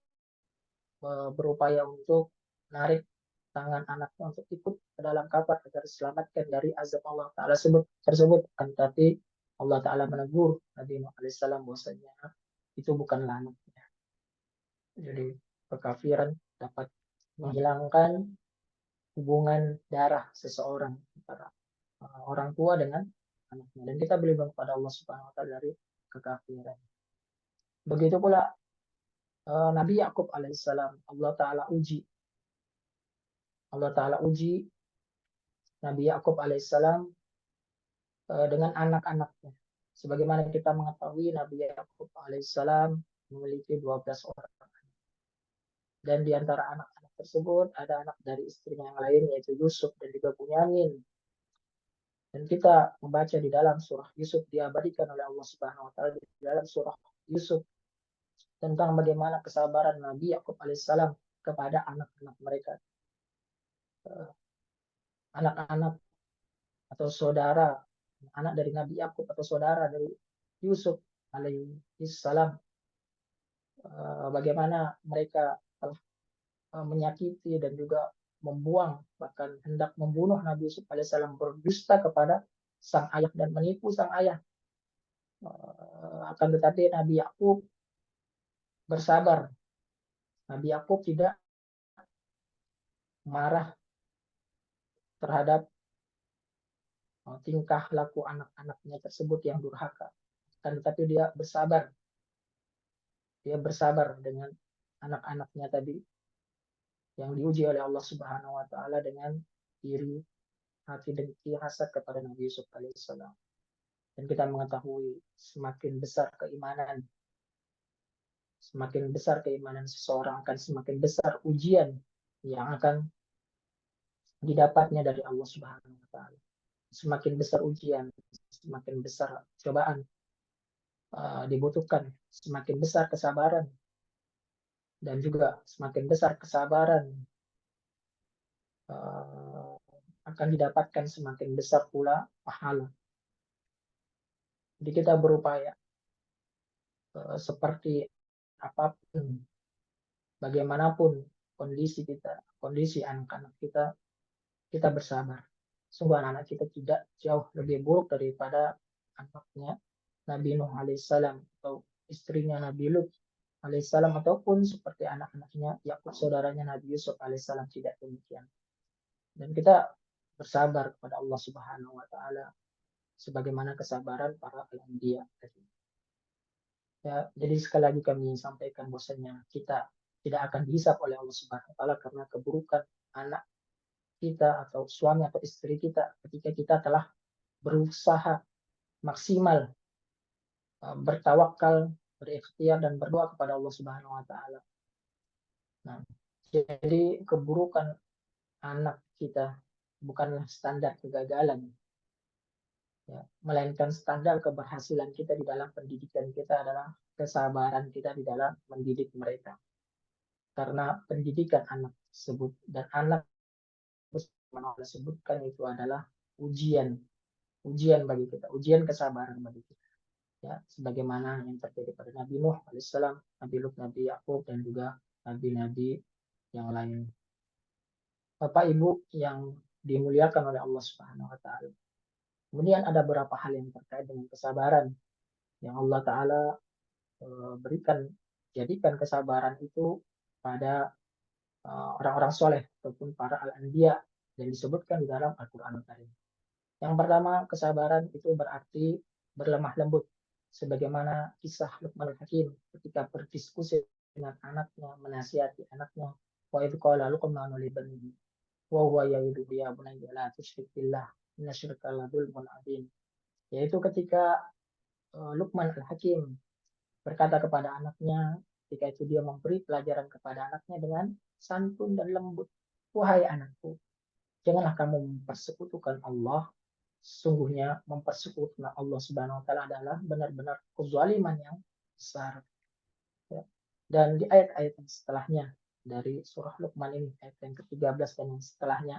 berupaya untuk menarik tangan anaknya untuk ikut ke dalam kapal agar diselamatkan dari azab Allah Ta'ala tersebut. Tetapi Allah Ta'ala menegur Nabi Nuh alaihissalam bahwasanya itu bukanlah anaknya. Jadi kekafiran dapat menghilangkan hubungan darah seseorang antara orang tua dengan anaknya. Dan kita berlindung kepada Allah Subhanahu wa taala dari kekafiran. Begitu pula Nabi Yakub alaihissalam, Allah Ta'ala uji. Allah Ta'ala uji Nabi Yakub alaihissalam dengan anak-anaknya. Sebagaimana kita mengetahui Nabi Yakub alaihissalam memiliki 12 orang. Dan di antara anak-anak tersebut ada anak dari istrinya yang lain yaitu Yusuf dan juga Bunyamin. Dan kita membaca di dalam surah Yusuf, diabadikan oleh Allah Subhanahu wa taala di dalam surah Yusuf tentang bagaimana kesabaran Nabi Yakub alaihissalam kepada anak-anak mereka, anak-anak atau saudara, anak dari Nabi Yakub atau saudara dari Yusuf alaihissalam, bagaimana mereka telah menyakiti dan juga membuang, bahkan hendak membunuh Nabi Yusuf alaihissalam, berdusta kepada sang ayah dan menipu sang ayah. Akan tetapi Nabi Yakub bersabar. Nabi Yakub tidak marah terhadap tingkah laku anak-anaknya tersebut yang durhaka. Akan tetapi dia bersabar. Dia bersabar dengan anak-anaknya tadi yang diuji oleh Allah Subhanahu wa taala dengan iri, hati dengki, hasad kepada Nabi Yusuf alaihissalam. Dan kita mengetahui semakin besar keimanan seseorang, akan semakin besar ujian yang akan didapatnya dari Allah Subhanahu wa taala. Semakin besar ujian, semakin besar cobaan dibutuhkan, semakin besar kesabaran, dan juga semakin besar kesabaran akan didapatkan semakin besar pula pahala. Jadi kita berupaya seperti apapun, bagaimanapun kondisi kita, kondisi anak-anak kita, kita bersabar. Sungguh anak-anak kita tidak jauh lebih buruk daripada anaknya Nabi Nuh alaihissalam atau istrinya Nabi Lut alaihissalam, ataupun seperti anak-anaknya Yakub saudaranya Nabi Yusuf alaihissalam, tidak demikian. Dan kita bersabar kepada Allah Subhanahu wa taala sebagaimana kesabaran para anbiya. Ya, jadi sekali lagi kami sampaikan bahwasanya kita tidak akan dihisab oleh Allah Subhanahu wa taala karena keburukan anak kita atau suami atau istri kita ketika kita telah berusaha maksimal bertawakal, berikhtiar dan berdoa kepada Allah Subhanahu wa taala. Nah, jadi keburukan anak kita bukanlah standar kegagalan, ya, melainkan standar keberhasilan kita di dalam pendidikan kita adalah kesabaran kita di dalam mendidik mereka. Karena pendidikan anak tersebut dan anak tersebut sebutkan itu adalah ujian bagi kita, ujian kesabaran bagi kita. Ya, sebagaimana yang terjadi pada Nabi Nuh alaihissalam, Nabi Lut, Nabi Yakub, dan juga nabi-nabi yang lain. Bapak Ibu yang dimuliakan oleh Allah Subhanahu wa taala. Kemudian ada beberapa hal yang terkait dengan kesabaran yang Allah taala jadikan kesabaran itu pada orang-orang soleh ataupun para al-anbiya yang disebutkan di dalam Al-Qur'an Al-Karim. Yang pertama, kesabaran itu berarti berlemah lembut, sebagaimana kisah Luqman Hakim ketika berdiskusi dengan anaknya, menasihati anaknya, wa idh qala Luqmanu li banihi wa huwa ya'idu ya bunayya la tusyrik billah inna syirka la dzulmun adzim. Yaitu ketika Luqman Al-Hakim berkata kepada anaknya, ketika itu dia memberi pelajaran kepada anaknya dengan santun dan lembut, wahai anakku, janganlah kamu mempersekutukan Allah. Sesungguhnya mempersekutukan Allah Subhanahu wa taala adalah benar-benar kezaliman yang besar. Ya. Dan di ayat-ayat yang setelahnya dari surah Luqman ini, ayat yang ke-13 dan yang setelahnya,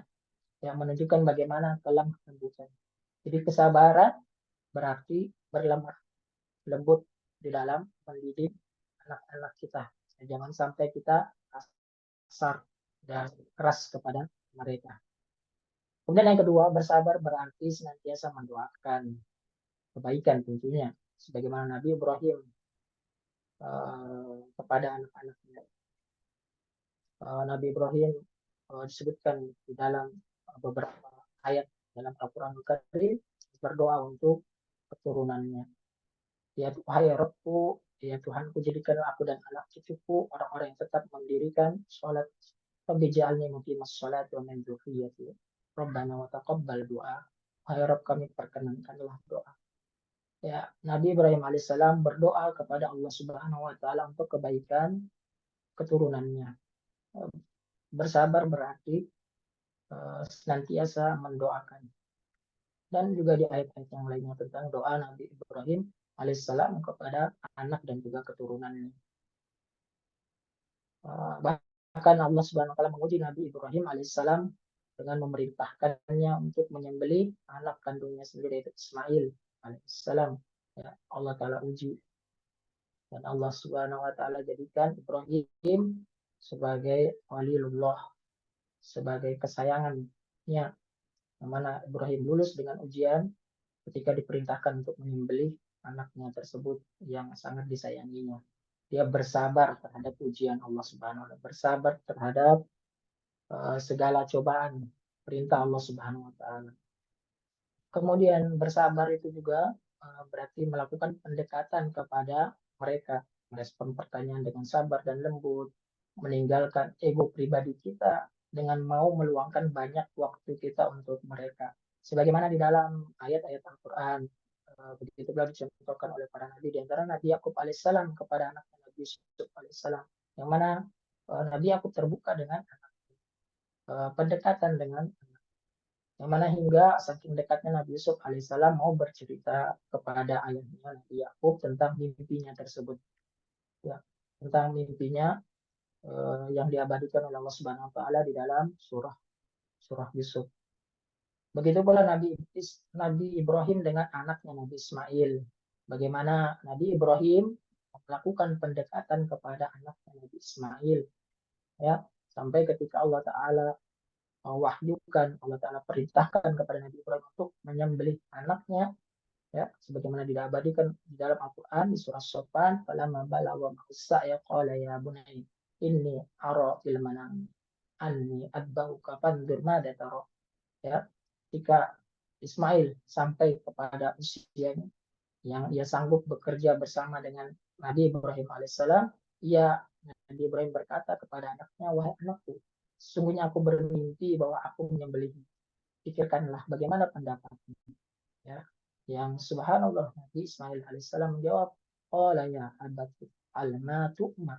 yang menunjukkan bagaimana kelemah lembutan. Jadi kesabaran berarti berlemah lembut di dalam mendidik anak-anak kita. Jangan sampai kita kasar dan keras kepada mereka. Kemudian yang kedua, bersabar berarti senantiasa mendoakan kebaikan tentunya. Sebagaimana Nabi Ibrahim kepada anak-anaknya. Nabi Ibrahim disebutkan di dalam beberapa ayat dalam Al-Quran Al-Karim berdoa untuk keturunannya. Ya wahai Rabbku, ya Tuhanku, jadikanlah aku dan anak cucuku orang-orang yang tetap mendirikan sholat. Rabbi ja'alni muqimas sholat wa min dzurriyyati. Rabbana wa taqabbal doa. Wahai Rabb kami, perkenankanlah doa. Ya, Nabi Ibrahim alaihissalam berdoa kepada Allah Subhanahu wa taala untuk kebaikan keturunannya. Bersabar berarti senantiasa mendoakan. Dan juga di ayat-ayat yang lainnya tentang doa Nabi Ibrahim alaihissalam kepada anak dan juga keturunannya. Bahkan Allah Subhanahu wa taala menguji Nabi Ibrahim alaihissalam dengan memerintahkannya untuk menyembelih anak kandungnya sendiri, yaitu Ismail alaihissalam. Ya, Allah taala uji, dan Allah Subhanahu wa taala jadikan Ibrahim sebagai waliyullah, sebagai kesayangannya, yang mana Ibrahim lulus dengan ujian ketika diperintahkan untuk menyembelih anaknya tersebut yang sangat disayanginya. Dia bersabar terhadap ujian Allah Subhanahu wa taala, bersabar terhadap segala cobaan perintah Allah Subhanahu wa taala. Kemudian bersabar itu juga berarti melakukan pendekatan kepada mereka, merespon pertanyaan dengan sabar dan lembut, meninggalkan ego pribadi kita dengan mau meluangkan banyak waktu kita untuk mereka. Sebagaimana di dalam ayat-ayat Al-Quran, begitu pula dicontohkan oleh para nabi, di antara Nabi Yakub alaihissalam kepada anaknya Nabi Yusuf alaihissalam, yang mana Nabi Yakub terbuka dengan pendekatan dengan yang mana hingga saking dekatnya Nabi Yusuf alaihissalam mau bercerita kepada ayahnya Nabi Yakub tentang mimpinya tersebut, ya, tentang mimpinya yang diabadikan oleh Allah Subhanahu Wa Taala di dalam surah surah Yusuf. Begitu pula Nabi Ibrahim dengan anaknya Nabi Ismail. Bagaimana Nabi Ibrahim melakukan pendekatan kepada anaknya Nabi Ismail, ya, sampai ketika Allah Taala wahyukan, Allah Taala perintahkan kepada Nabi Ibrahim untuk menyembelih anaknya, ya, sebagaimana diabadikan di dalam Al-Quran di surah Sofan, falamma balagha ma'as-sa'ya qala ya bunayya inni ara fil manami anni adbauka fanzur madza tara. Ya, ketika Ismail sampai kepada usianya yang ia sanggup bekerja bersama dengan Nabi Ibrahim alaihissalam, Nabi Ibrahim berkata kepada anaknya, wahai anakku, sesungguhnya aku bermimpi bahwa aku menyembelihmu. Pikirkanlah bagaimana pendapatmu. Ya, yang subhanallah Nabi Ismail alaihissalam menjawab, qala ya abati alma tu'mar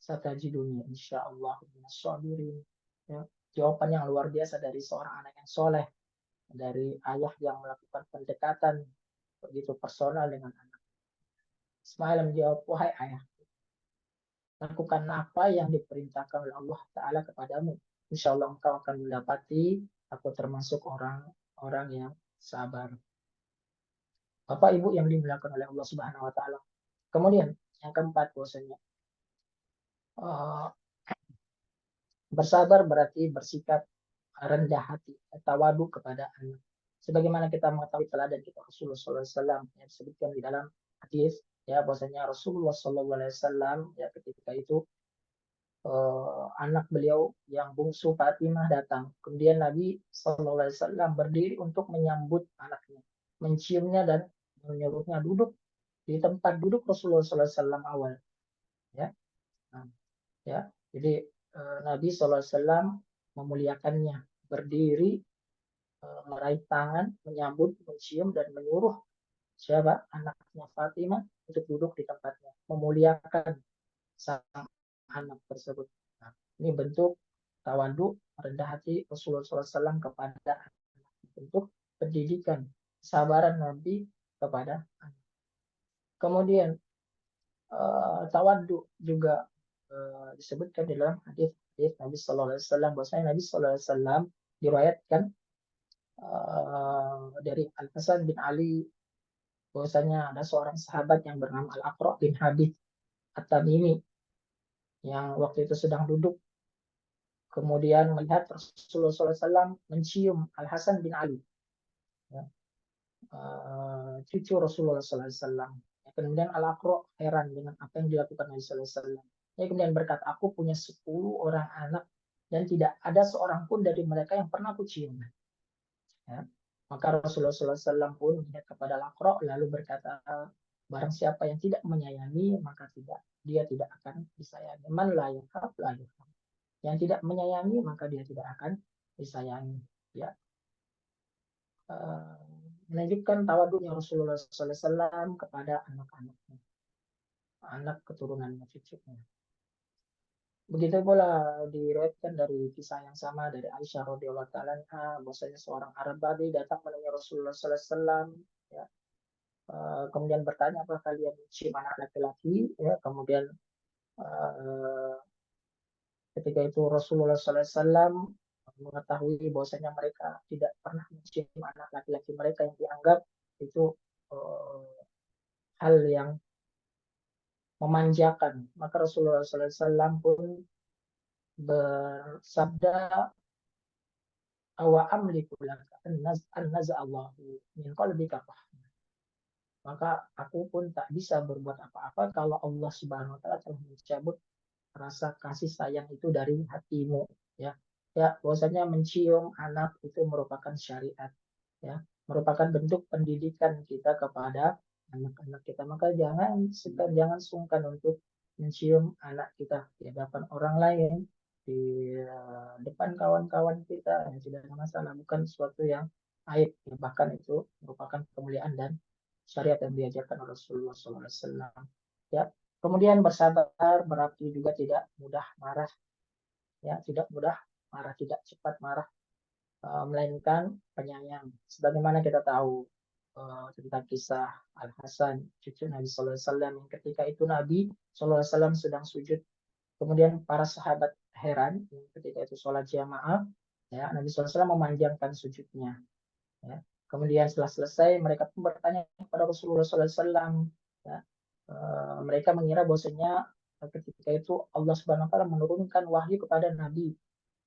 satajiduni insyaallah minas sabirin. Ya, jawaban yang luar biasa dari seorang anak yang soleh, dari ayah yang melakukan pendekatan begitu personal dengan anak. Ismail menjawab, wahai ayah, lakukan apa yang diperintahkan oleh Allah Ta'ala kepadamu. Insya Allah engkau akan mendapati aku termasuk orang-orang yang sabar. Bapak Ibu yang dimuliakan oleh Allah Subhanahu Wa Ta'ala. Kemudian yang keempat, bahwasanya bersabar berarti bersikap rendah hati, tawadu kepada anak. Sebagaimana kita mengetahui teladan kita Rasulullah SAW yang disebutkan di dalam hadis, ya, bahwasanya Rasulullah SAW ya ketika itu anak beliau yang bungsu Fatimah datang. Kemudian Nabi SAW berdiri untuk menyambut anaknya, menciumnya dan menyuruhnya duduk di tempat duduk Rasulullah SAW awal. Ya, nah, ya. Jadi Nabi SAW memuliakannya, berdiri, meraih tangan, menyambut, mencium dan menyuruh siapa anaknya Fatimah untuk duduk di tempatnya, memuliakan sang anak tersebut. Nah, ini bentuk tawadu, rendah hati Rasulullah SAW kepada anak, bentuk pendidikan, kesabaran Nabi kepada anak. Kemudian tawadu juga disebutkan di dalam hadis Nabi Sallallahu Alaihi Wasallam, bahwasanya Nabi Sallallahu Alaihi Wasallam diriwayatkan dari Al Hasan bin Ali, bahwasanya ada seorang sahabat yang bernama Al Aqra bin Habib At-Tamimi yang waktu itu sedang duduk, kemudian melihat Rasulullah SAW mencium Al Hasan bin Ali, ya, cucu Rasulullah SAW. Kemudian Al Aqra heran dengan apa yang dilakukan Nabi SAW. Dia kemudian berkata, aku punya 10 orang anak dan tidak ada seorang pun dari mereka yang pernah aku cium. Ya. Maka Rasulullah SAW pun melihat kepada Al Aqra lalu berkata, barang siapa yang tidak menyayangi maka dia tidak akan disayangi. Man la yakhaf la yakhaf. Yang tidak menyayangi maka dia tidak akan disayangi. Ya. Menunjukkan tawaduknya Rasulullah SAW kepada anak-anaknya, anak keturunannya, cucunya. Begitu pula diriwayatkan dari kisah yang sama dari Aisyah radhiyallahu taala anha, bahwasanya seorang Arab Badui datang menemui Rasulullah sallallahu alaihi wasallam, ya, kemudian bertanya, apa kalian mencium anak laki-laki, ya, kemudian eh, ketika itu Rasulullah sallallahu alaihi wasallam mengetahui bahwasanya mereka tidak pernah mencium anak laki-laki mereka yang dianggap itu eh, hal yang memanjakan, maka Rasulullah sallallahu alaihi wasallam pun bersabda, awa amliku laka an naz'allahu min qalbika rahmah. Maka aku pun tak bisa berbuat apa-apa kalau Allah Subhanahu wa taala telah mencabut rasa kasih sayang itu dari hatimu, ya. Ya, bahwasanya mencium anak itu merupakan syariat, ya, merupakan bentuk pendidikan kita kepada anak-anak kita. Maka jangan sungkan untuk mencium anak kita di hadapan orang lain, di depan kawan-kawan kita, yang tidak ada masalah, bukan sesuatu yang aib, ya. Bahkan itu merupakan kemuliaan dan syariat yang diajarkan oleh Rasulullah SAW. Ya, kemudian bersabar berarti juga tidak mudah marah, ya, tidak mudah marah, tidak cepat marah, melainkan penyayang. Sebagaimana kita tahu tentang kisah Al Hasan, cucu Nabi Sallallahu Alaihi Wasallam, yang ketika itu Nabi Sallallahu Alaihi Wasallam sedang sujud, kemudian para sahabat heran ketika itu sholat jamaah, ya, Nabi Sallallahu Alaihi Wasallam memanjangkan sujudnya, ya. Kemudian setelah selesai mereka pun bertanya kepada Rasulullah Sallallahu Alaihi Wasallam, ya. Mereka mengira bahwasanya ketika itu Allah Subhanahu Wa Taala menurunkan wahyu kepada Nabi,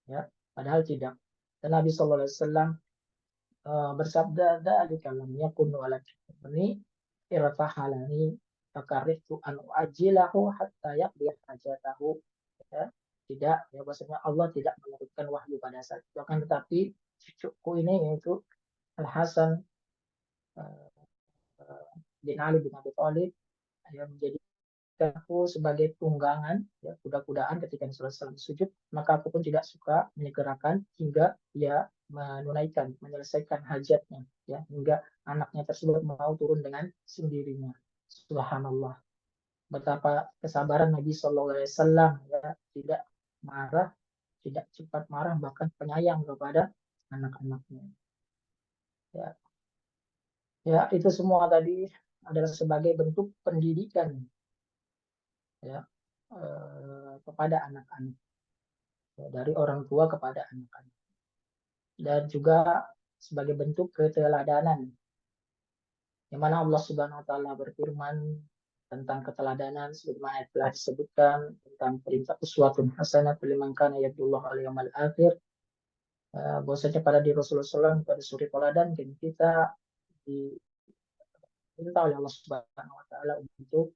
ya, padahal tidak. Dan Nabi Sallallahu Alaihi Wasallam bersabda, dzalika lam yakun walakini irtahalani fakaritu an uajilahu hatta yaqdi hajatahu, ya. Tidak, ya, bahwasanya Allah tidak menurunkan wahyu pada saat itu, akan tetapi cucuku ini, yaitu Al Hasan bin Ali bin Abi Thalib, yang menjadi aku sebagai tunggangan, ya, kuda-kudaan ketika Rasulullah SAW sujud, maka aku pun tidak suka menyegerakan hingga dia menunaikan, menyelesaikan hajatnya, ya, hingga anaknya tersebut mau turun dengan sendirinya. Subhanallah, betapa kesabaran Nabi Shallallahu Alaihi Wasallam, ya, tidak marah, tidak cepat marah, bahkan penyayang kepada anak-anaknya, ya. Ya, itu semua tadi adalah sebagai bentuk pendidikan, ya, kepada anak-anak, ya, dari orang tua kepada anak-anak, dan juga sebagai bentuk keteladanan, yang mana Allah Subhanahu Wa Taala berfirman tentang keteladanan sebagaimana telah disebutkan tentang perintah uswatun hasanah liman kana yarjullaha wal yawmal akhir, bahwasanya pada diri Rasulullah SAW pada suri teladan, dan kita diminta oleh Allah Subhanahu Wa Taala untuk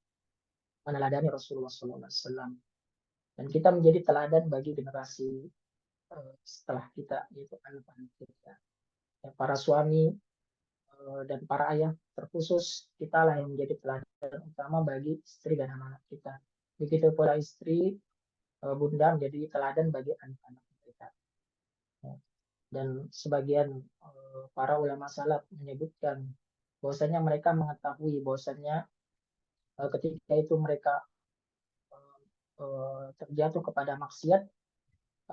meneladani Rasulullah SAW, dan kita menjadi teladan bagi generasi setelah kita, yaitu anak-anak kita, ya, para suami dan para ayah terkhusus, kita lah yang menjadi teladan utama bagi istri dan anak-anak kita. Begitu pula istri, bunda menjadi teladan bagi anak-anak mereka, ya. Dan sebagian para ulama salaf menyebutkan bahwasanya mereka mengetahui bahwasanya ketika itu mereka terjatuh kepada maksiat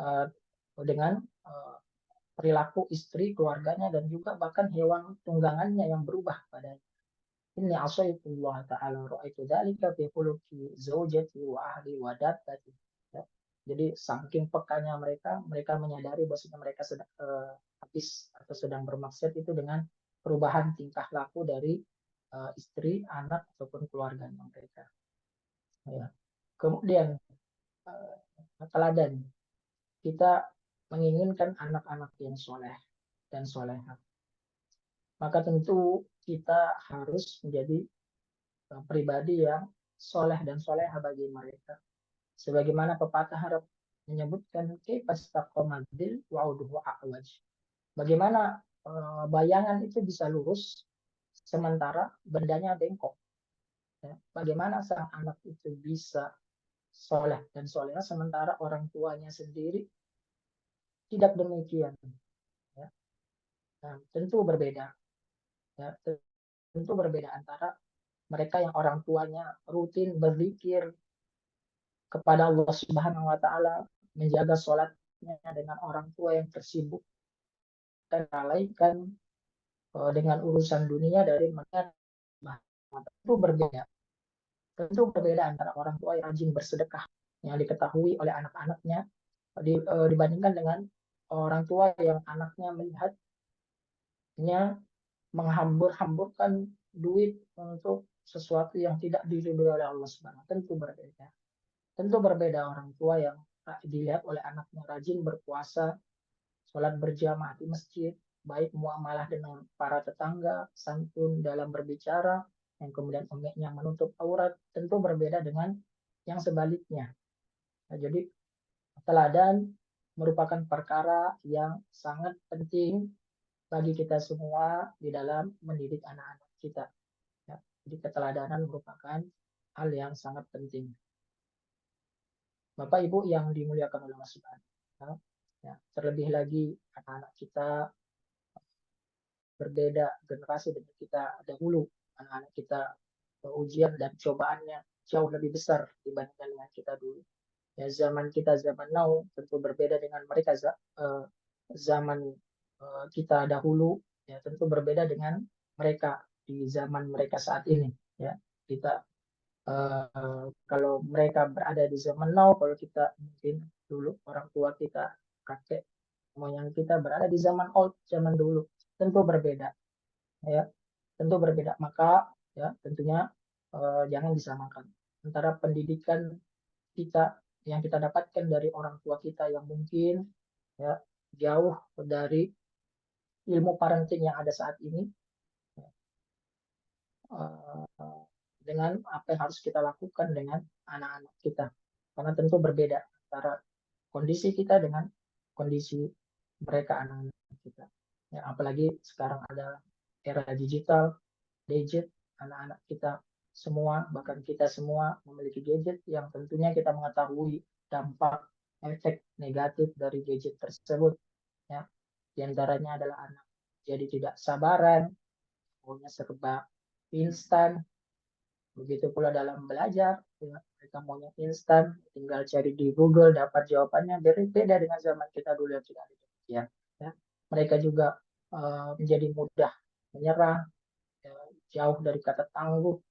uh, dengan uh, perilaku istri, keluarganya, dan juga bahkan hewan tunggangannya yang berubah pada ini, asaitullah ta'ala ra'aitu dzalika fi khuluqi zaujati wa ahli wa dabbati, ya. Jadi saking pekanya mereka, mereka menyadari bahwa mereka sedang habis atau sedang bermaksiat itu dengan perubahan tingkah laku dari istri, anak, ataupun keluarga mereka, ya. Kemudian teladan, kita menginginkan anak-anak yang soleh dan soleha, maka tentu kita harus menjadi pribadi yang soleh dan soleha bagi mereka. Sebagaimana pepatah Arab menyebutkan, kepastaqomadil wa'uduhu a'waj. Bagaimana bayangan itu bisa lurus sementara bendanya bengkok, ya. Bagaimana sang anak itu bisa soleh dan soleha sementara orang tuanya sendiri tidak demikian, ya. Nah, tentu berbeda, ya, tentu berbeda antara mereka yang orang tuanya rutin berzikir, kepada Allah Subhanahu wa taala, menjaga sholatnya dengan orang tua yang tersibuk dan lalaikan dengan urusan dunia dari mereka. Tentu berbeda. Tentu berbeda antara orang tua yang rajin bersedekah yang diketahui oleh anak-anaknya dibandingkan dengan orang tua yang anaknya melihatnya menghambur-hamburkan duit untuk sesuatu yang tidak diridhoi oleh Allah Subhanahu. Tentu berbeda. Tentu berbeda orang tua yang dilihat oleh anaknya rajin berpuasa, sholat berjamaah di masjid, baik muamalah dengan para tetangga, santun dalam berbicara, yang kemudian umiknya menutup aurat, tentu berbeda dengan yang sebaliknya. Nah, jadi teladan merupakan perkara yang sangat penting bagi kita semua di dalam mendidik anak-anak kita. Ya, jadi keteladanan merupakan hal yang sangat penting. Bapak Ibu yang dimuliakan oleh Allah Subhanahu wa Ta'ala, ya, terlebih lagi anak-anak kita berbeda generasi dengan kita dahulu. Anak-anak kita ujian dan cobaannya jauh lebih besar dibandingkan dengan kita dulu. Ya, zaman kita zaman now tentu berbeda dengan mereka zaman kita dahulu, ya tentu berbeda dengan mereka di zaman mereka saat ini. Ya, kita kalau mereka berada di zaman now, kalau kita mungkin dulu orang tua kita, kakek moyang kita berada di zaman old, zaman dulu, tentu berbeda. Ya, tentu berbeda. Maka ya tentunya jangan disamakan antara pendidikan kita yang kita dapatkan dari orang tua kita yang mungkin ya jauh dari ilmu parenting yang ada saat ini dengan apa yang harus kita lakukan dengan anak-anak kita, karena tentu berbeda antara kondisi kita dengan kondisi mereka anak-anak kita. Ya, apalagi sekarang ada era digital, gadget, anak-anak kita semua, bahkan kita semua memiliki gadget yang tentunya kita mengetahui dampak efek negatif dari gadget tersebut. Ya, di antaranya adalah anak jadi tidak sabaran, maunya serba instan. Begitu pula dalam belajar, ya, mereka maunya instan, tinggal cari di Google dapat jawabannya. Berbeda dengan zaman kita dulu yang tidak ada demikian. Ya. Mereka juga menjadi mudah menyerah, ya, jauh dari kata tangguh.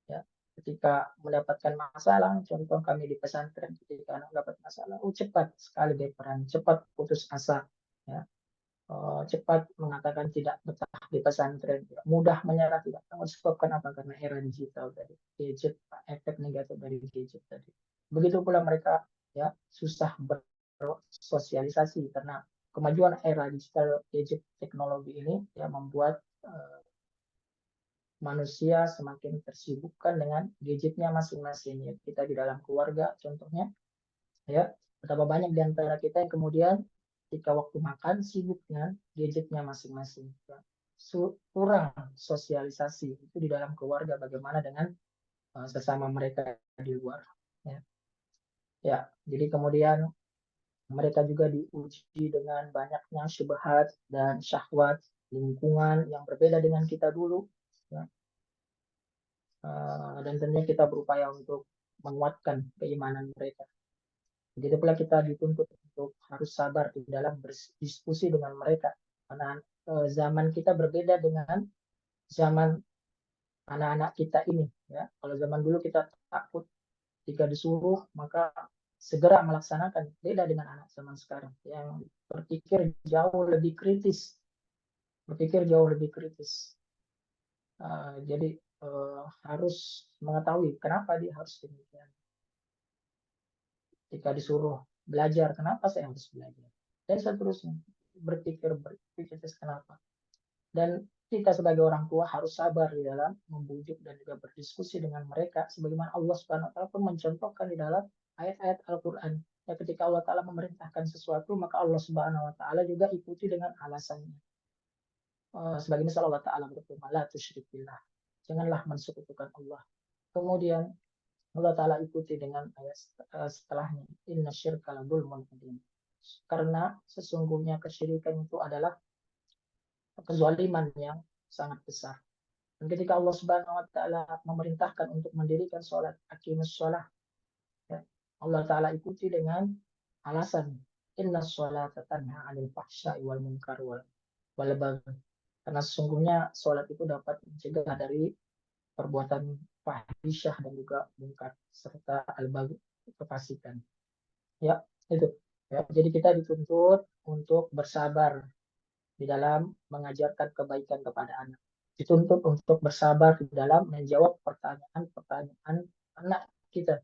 Ya. Ketika mendapatkan masalah, contoh kami di pesantren, ketika anak dapat masalah, cepat sekali berperan, cepat putus asa. Ya, cepat mengatakan tidak betah di pesantren, mudah menyerah, tidak tahu sebabkan apa, karena era digital tadi, gadget, efek negatif dari gadget tadi. Begitu pula mereka ya susah bersosialisasi karena kemajuan era digital, gadget, teknologi ini ya membuat manusia semakin tersibukkan dengan gadgetnya masing-masing. Ya, kita di dalam keluarga contohnya, ya betapa banyak di antara kita yang kemudian ketika waktu makan sibuk dengan gadgetnya masing-masing, ya. Kurang sosialisasi itu di dalam keluarga, bagaimana dengan sesama mereka di luar, ya. Ya, jadi kemudian mereka juga diuji dengan banyaknya syubhat dan syahwat lingkungan yang berbeda dengan kita dulu, ya. Dan tentunya kita berupaya untuk menguatkan keimanan mereka. Begitu pula kita dituntut untuk harus sabar di dalam berdiskusi dengan mereka. Karena zaman kita berbeda dengan zaman anak-anak kita ini. Ya. Kalau zaman dulu kita takut jika disuruh maka segera melaksanakan. Beda dengan anak zaman sekarang yang berpikir jauh lebih kritis. Berpikir jauh lebih kritis. Jadi harus mengetahui kenapa dia harus demikian. Jika disuruh belajar, kenapa saya harus belajar? Dan seterusnya, berpikir kenapa. Dan kita sebagai orang tua harus sabar di dalam membujuk dan juga berdiskusi dengan mereka, sebagaimana Allah Subhanahu wa taala pun mencontohkan di dalam ayat-ayat Al-Qur'an. Ya, ketika Allah taala memerintahkan sesuatu, maka Allah Subhanahu wa taala juga ikuti dengan alasannya. Sebagai misal Allah taala berfirman, la tusyrik billah. Janganlah mensekutukan Allah. Kemudian Allah Ta'ala ikuti dengan ayat setelahnya. Inna syirka la dzulmun adzim. Karena sesungguhnya kesyirikan itu adalah kezaliman yang sangat besar. Dan ketika Allah Subhanahu wa taala memerintahkan untuk mendirikan sholat, aqimus sholat, ya, Allah Ta'ala ikuti dengan alasan inna sholata tanha 'anil fahsya'i wal munkar wal baghi. Karena sesungguhnya sholat itu dapat mencegah dari perbuatan fahsyah dan juga munkar serta al-baghi, kefasikan. Ya, itu. Ya, jadi kita dituntut untuk bersabar di dalam mengajarkan kebaikan kepada anak. Dituntut untuk bersabar di dalam menjawab pertanyaan-pertanyaan anak kita.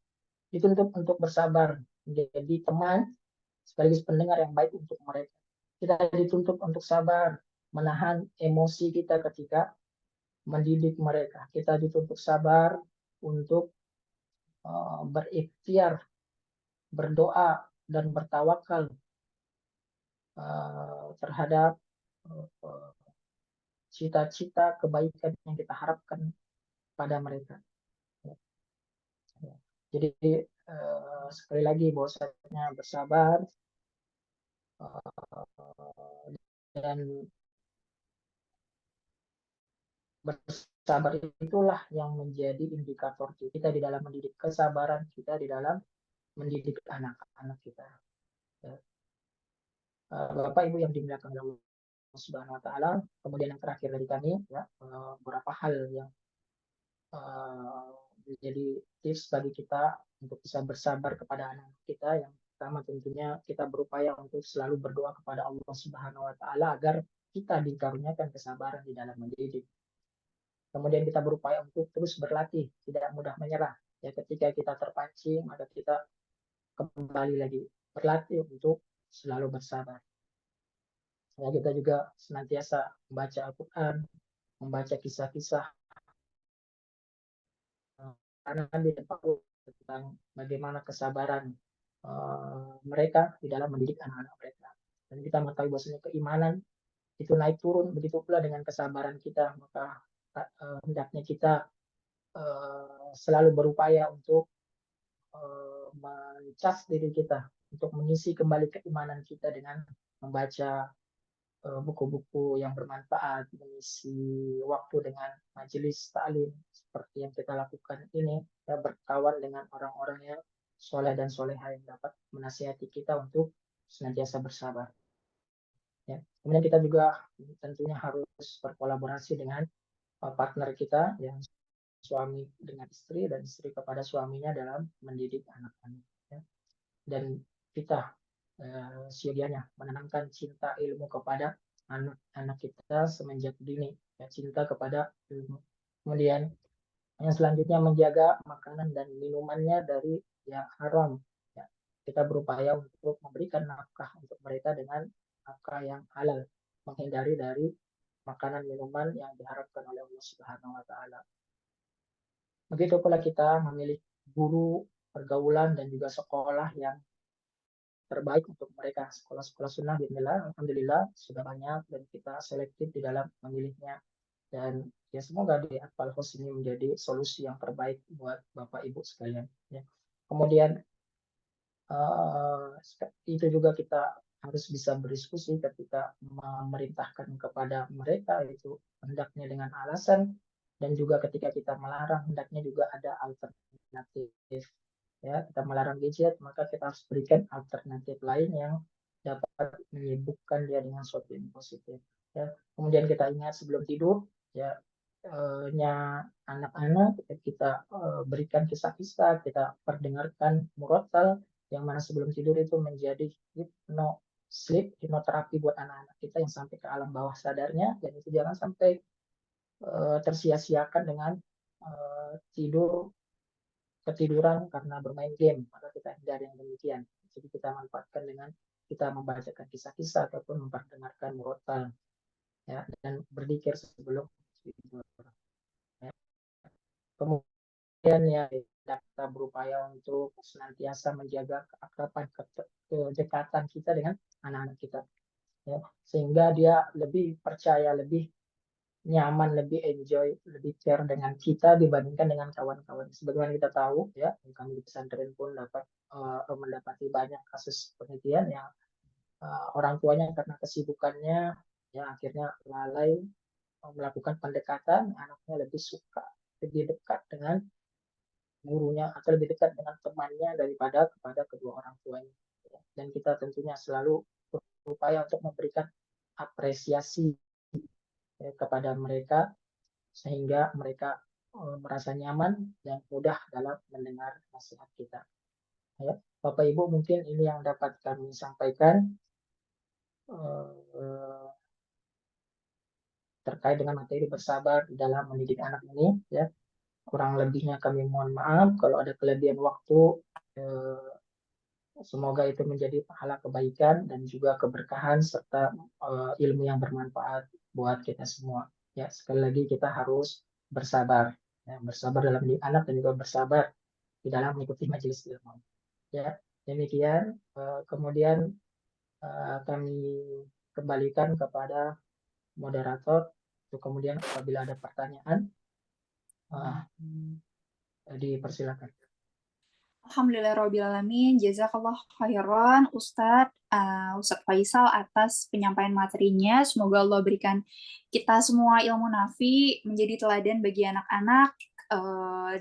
Dituntut untuk bersabar menjadi teman sekaligus pendengar yang baik untuk mereka. Kita dituntut untuk sabar menahan emosi kita ketika mendidik mereka. Kita dituntut sabar untuk berikhtiar, berdoa dan bertawakal terhadap cita-cita kebaikan yang kita harapkan pada mereka. Jadi sekali lagi bahwasanya bersabar dan bersabar itulah yang menjadi indikator kita di dalam mendidik, kesabaran kita di dalam mendidik anak-anak kita. Bapak Ibu yang dimuliakan oleh Allah Subhanahu wa taala, kemudian yang terakhir dari kami ya, beberapa hal yang menjadi tips bagi kita untuk bisa bersabar kepada anak kita. Yang pertama tentunya kita berupaya untuk selalu berdoa kepada Allah Subhanahu wa taala agar kita dikaruniakan kesabaran di dalam mendidik. Kemudian kita berupaya untuk terus berlatih, tidak mudah menyerah. Ya, ketika kita terpancing, maka kita kembali lagi berlatih untuk selalu bersabar. Ya, kita juga senantiasa membaca Al-Quran, membaca kisah-kisah karena tentang bagaimana kesabaran mereka di dalam mendidik anak-anak mereka. Dan kita mengetahui bahwasanya keimanan itu naik turun, begitu pula dengan kesabaran kita. Maka hendaknya kita selalu berupaya untuk mencas diri kita, untuk mengisi kembali keimanan kita dengan membaca buku-buku yang bermanfaat, mengisi waktu dengan majelis taklim seperti yang kita lakukan ini, ya, berkawan dengan orang-orang yang soleh dan soleha yang dapat menasihati kita untuk senantiasa bersabar. Ya. Kemudian kita juga tentunya harus berkolaborasi dengan partner kita, yang suami dengan istri dan istri kepada suaminya dalam mendidik anak-anak. Ya. Dan kita sedianya menanamkan cinta ilmu kepada anak-anak kita semenjak dini, ya, cinta kepada ilmu. Kemudian yang selanjutnya menjaga makanan dan minumannya dari yang haram. Ya, kita berupaya untuk memberikan nafkah untuk mereka dengan nafkah yang halal, menghindari dari makanan minuman yang diharapkan oleh Allah Subhanahu wa taala. Begitu pula kita memilih guru, pergaulan dan juga sekolah yang terbaik untuk mereka. Sekolah-sekolah sunnah bismillah, alhamdulillah sudah banyak dan kita selektif di dalam memilihnya. Dan ya semoga di Atfal House ini menjadi solusi yang terbaik buat Bapak Ibu sekalian. Ya. Kemudian itu juga kita harus bisa berdiskusi ketika memerintahkan kepada mereka, itu hendaknya dengan alasan, dan juga ketika kita melarang hendaknya juga ada alternatif. Ya, kita melarang gadget, maka kita harus berikan alternatif lain yang dapat menyibukkan dia dengan sesuatu yang positif. Ya. Kemudian kita ingat sebelum tidur, ya, anak-anak kita berikan kisah-kisah, kita perdengarkan murotal, yang mana sebelum tidur itu menjadi hipnoterapi buat anak-anak kita yang sampai ke alam bawah sadarnya, dan itu jangan sampai tersia-siakan dengan tidur ketiduran karena bermain game, maka kita hindari yang demikian. Jadi kita manfaatkan dengan kita membacakan kisah-kisah ataupun memperdengarkan murotal, ya, dan berzikir sebelum tidur. Ya. Kemudian ya kita berupaya untuk senantiasa menjaga keakraban, kedekatan kita dengan anak-anak kita, ya, sehingga dia lebih percaya, lebih nyaman, lebih enjoy, lebih care dengan kita dibandingkan dengan kawan-kawan. Sebagaimana kita tahu, ya, kami di pesantren pun dapat mendapati banyak kasus penelitian yang orang tuanya karena kesibukannya, ya, akhirnya lalai melakukan pendekatan, anaknya lebih suka, lebih dekat dengan gurunya atau lebih dekat dengan temannya daripada kepada kedua orang tuanya. Dan kita tentunya selalu berupaya untuk memberikan apresiasi kepada mereka sehingga mereka merasa nyaman dan mudah dalam mendengar nasihat kita. Ya, Bapak Ibu, mungkin ini yang dapat kami sampaikan terkait dengan materi bersabar dalam mendidik anak ini. Ya, kurang lebihnya kami mohon maaf. Kalau ada kelebihan waktu, semoga itu menjadi pahala kebaikan dan juga keberkahan serta ilmu yang bermanfaat buat kita semua. Ya, sekali lagi kita harus bersabar, ya, bersabar dalam mendidik anak dan juga bersabar di dalam mengikuti majelis ilmu. Ya, demikian. Kemudian kami kembalikan kepada moderator untuk kemudian apabila ada pertanyaan dipersilakan. Alhamdulillahirrahmanirrahim. Jazakallah khairan Ustadz Faisal atas penyampaian materinya. Semoga Allah berikan kita semua ilmu nafi, menjadi teladan bagi anak-anak,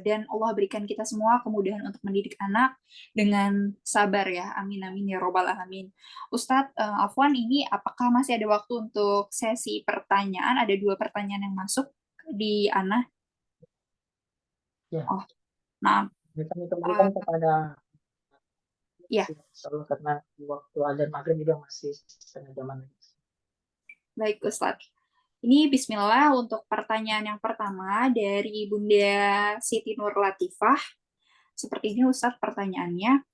dan Allah berikan kita semua kemudahan untuk mendidik anak dengan sabar ya. Amin amin ya robbal alamin. Ustadz, Afwan, ini apakah masih ada waktu untuk sesi pertanyaan? Ada 2 pertanyaan yang masuk di Ana. Ya. Oh, nah. Kami kembalikan kepada ya. Selalu karena waktu azan maghrib juga masih setengah jaman. Baik, Ustadz. Ini bismillah untuk pertanyaan yang pertama dari Bunda Siti Nur Latifah. Seperti ini Ustadz pertanyaannya.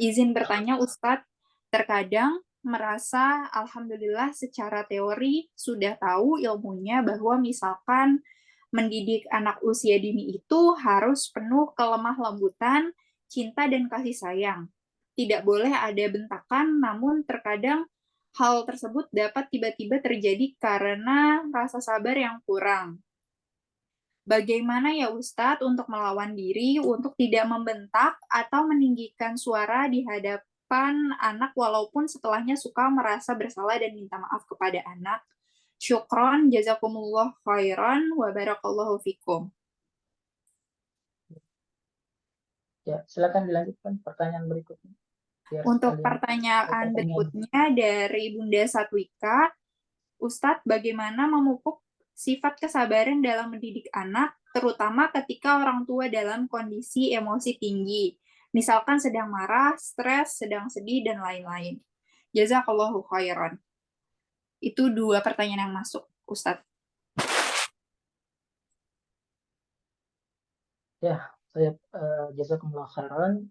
Izin bertanya Ustadz, terkadang merasa alhamdulillah secara teori sudah tahu ilmunya bahwa misalkan mendidik anak usia dini itu harus penuh kelemah lembutan, cinta dan kasih sayang. Tidak boleh ada bentakan, namun terkadang hal tersebut dapat tiba-tiba terjadi karena rasa sabar yang kurang. Bagaimana ya Ustadz untuk melawan diri, untuk tidak membentak atau meninggikan suara di hadapan anak walaupun setelahnya suka merasa bersalah dan minta maaf kepada anak? Syukron, jazakumullah khairan, wa barakallahu fikum. Ya, silakan dilanjutkan pertanyaan berikutnya. Untuk pertanyaan berikutnya dari Bunda Satwika, Ustadz, bagaimana memupuk sifat kesabaran dalam mendidik anak, terutama ketika orang tua dalam kondisi emosi tinggi, misalkan sedang marah, stres, sedang sedih, dan lain-lain. Jazakallahu khairan. Itu 2 pertanyaan yang masuk, Ustadz. Ya, saya jazakumullah khairan.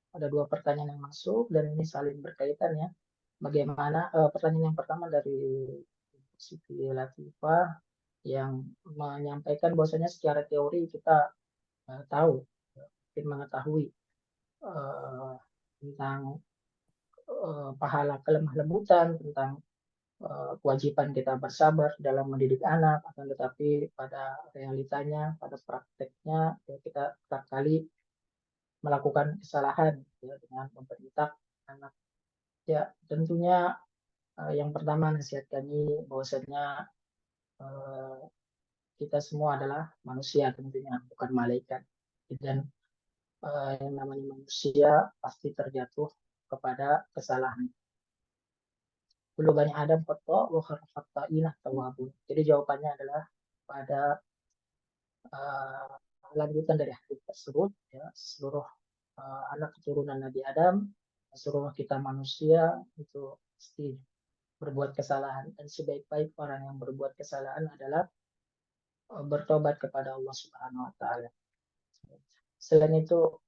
Ada 2 pertanyaan yang masuk dan ini saling berkaitan ya. Bagaimana pertanyaan yang pertama dari Siti Latifah yang menyampaikan bahwasanya secara teori kita tahu, mungkin mengetahui tentang pahala kelemah lembutan, tentang kewajiban kita bersabar dalam mendidik anak, akan tetapi pada realitanya, pada prakteknya ya kita kerap kali melakukan kesalahan ya, dengan membentak anak. Ya, tentunya yang pertama nasihat kami bahwasanya kita semua adalah manusia tentunya, bukan malaikat. Dan yang namanya manusia pasti terjatuh kepada kesalahan. Belum banyak Adam kotor, wakar fatta'inah tawabun. Jadi jawabannya adalah pada lanjutan dari hadis tersebut, ya, seluruh anak keturunan Nabi Adam, seluruh kita manusia itu pasti berbuat kesalahan dan sebaik-baik orang yang berbuat kesalahan adalah bertobat kepada Allah Subhanahu wa taala. Selain itu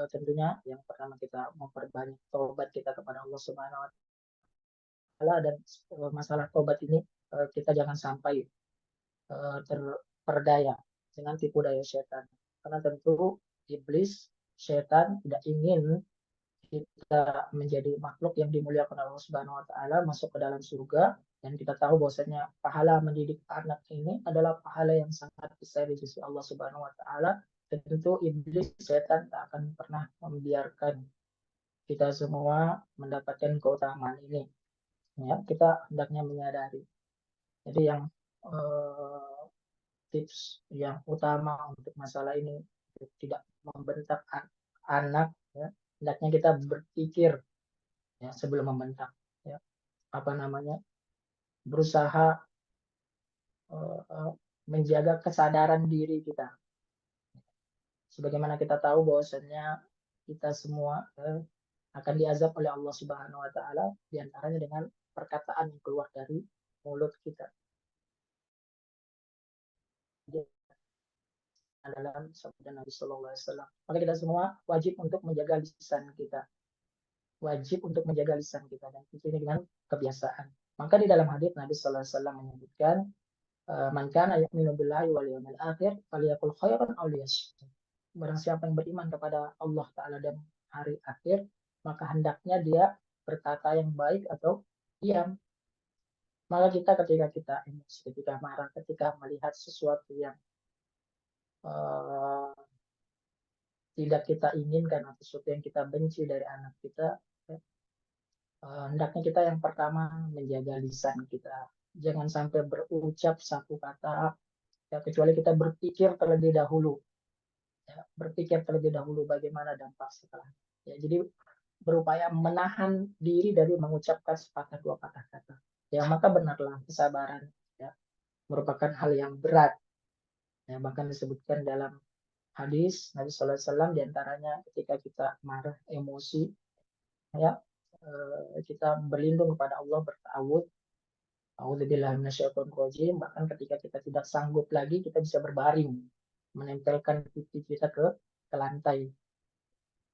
tentunya yang pertama kita memperbanyak tobat kita kepada Allah Subhanahu wa taala dan masalah tobat ini kita jangan sampai terperdaya dengan tipu daya setan. Karena tentu iblis, setan tidak ingin kita menjadi makhluk yang dimuliakan Allah Subhanahu wa taala, masuk ke dalam surga, dan kita tahu bahwasanya pahala mendidik anak ini adalah pahala yang sangat besar di sisi Allah Subhanahu wa taala. Tentu iblis, setan tak akan pernah membiarkan kita semua mendapatkan keutamaan ini. Ya, kita hendaknya menyadari. Jadi yang tips yang utama untuk masalah ini tidak membentak anak, ya. Hendaknya kita berpikir, ya, sebelum membentak, ya, berusaha menjaga kesadaran diri kita. Sebagaimana kita tahu bahwasannya kita semua akan diazab oleh Allah Subhanahu wa taala, diantaranya dengan perkataan yang keluar dari mulut kita. Dalam sabda Nabi Sallallahu Alaihi Wasallam. Maka kita semua wajib untuk menjaga lisan kita, dan tentunya dengan kebiasaan. Maka di dalam hadis Nabi Sallallahu Alaihi Wasallam menyebutkan, man kana yu'minu billahi wal yawmil akhir falyaqul khairan aw liyasmut. Barang siapa yang beriman kepada Allah Taala dan hari akhir, maka hendaknya dia berkata yang baik atau diam. Maka ketika kita emosi, ketika marah, ketika melihat sesuatu yang tidak kita inginkan atau sesuatu yang kita benci dari anak kita, hendaknya kita yang pertama menjaga lisan kita. Jangan sampai berucap satu kata, ya, kecuali kita berpikir terlebih dahulu. Ya, berpikir terlebih dahulu bagaimana dampak setelah. Ya, jadi berupaya menahan diri dari mengucapkan sepatah dua patah kata. Ya, maka benarlah kesabaran, ya, merupakan hal yang berat. Ya, bahkan disebutkan dalam hadis Nabi Sallallahu Alaihi Wasallam, diantaranya ketika kita marah, emosi, ya, kita berlindung kepada Allah, bertawud, a'udzubillahi minasyaitonir rajim. Bahkan ketika kita tidak sanggup lagi, kita bisa berbaring, menempelkan pipi kita ke lantai,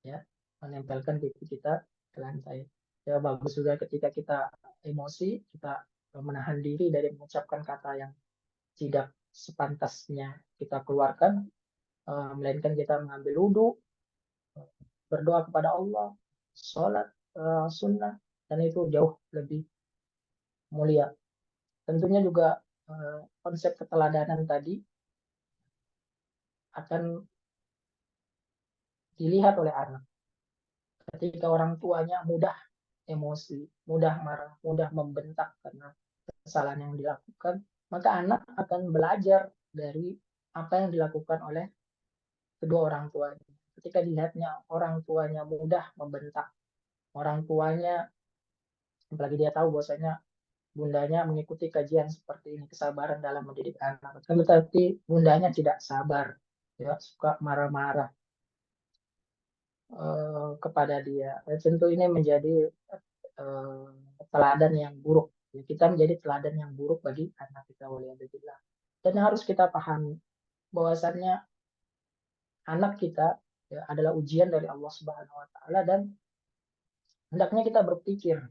ya, menempelkan pipi kita ke lantai. Ya, bagus juga ketika kita emosi, kita menahan diri dari mengucapkan kata yang tidak sepantasnya kita keluarkan, melainkan kita mengambil wudhu, berdoa kepada Allah, sholat sunnah, dan itu jauh lebih mulia. Tentunya juga konsep keteladanan tadi akan dilihat oleh anak. Ketika orang tuanya mudah emosi, mudah marah, mudah membentak karena kesalahan yang dilakukan, maka anak akan belajar dari apa yang dilakukan oleh kedua orang tuanya. Ketika dilihatnya orang tuanya mudah membentak, orang tuanya, apalagi dia tahu bahwasanya bundanya mengikuti kajian seperti ini, kesabaran dalam mendidik anak, tetapi bundanya tidak sabar, ya, suka marah-marah kepada dia. Dan tentu ini menjadi teladan yang buruk. Ya, kita menjadi teladan yang buruk bagi anak kita, waliyadzubillah. Dan harus kita pahami bahwasannya anak kita, ya, adalah ujian dari Allah Subhanahu Wa Taala, dan hendaknya kita berpikir,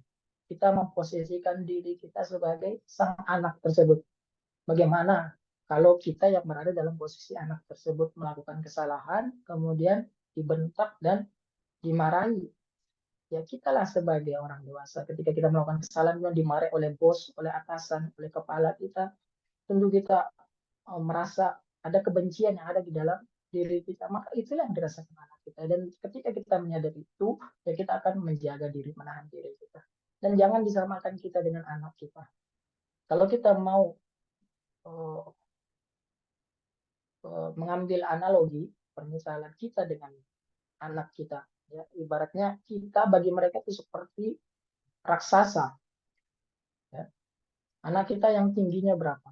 kita memposisikan diri kita sebagai sang anak tersebut. Bagaimana kalau kita yang berada dalam posisi anak tersebut melakukan kesalahan, kemudian dibentak dan dimarahi? Ya, kitalah sebagai orang dewasa, ketika kita melakukan kesalahan dan dimarahi oleh bos, oleh atasan, oleh kepala kita, tentu kita merasa ada kebencian yang ada di dalam diri kita. Maka itulah yang dirasakan anak kita. Dan ketika kita menyadari itu, ya kita akan menjaga diri, menahan diri kita. Dan jangan disamakan kita dengan anak kita. Kalau kita mau mengambil analogi, permisalan kita dengan anak kita, ya, ibaratnya kita bagi mereka itu seperti raksasa. Ya. Anak kita yang tingginya berapa?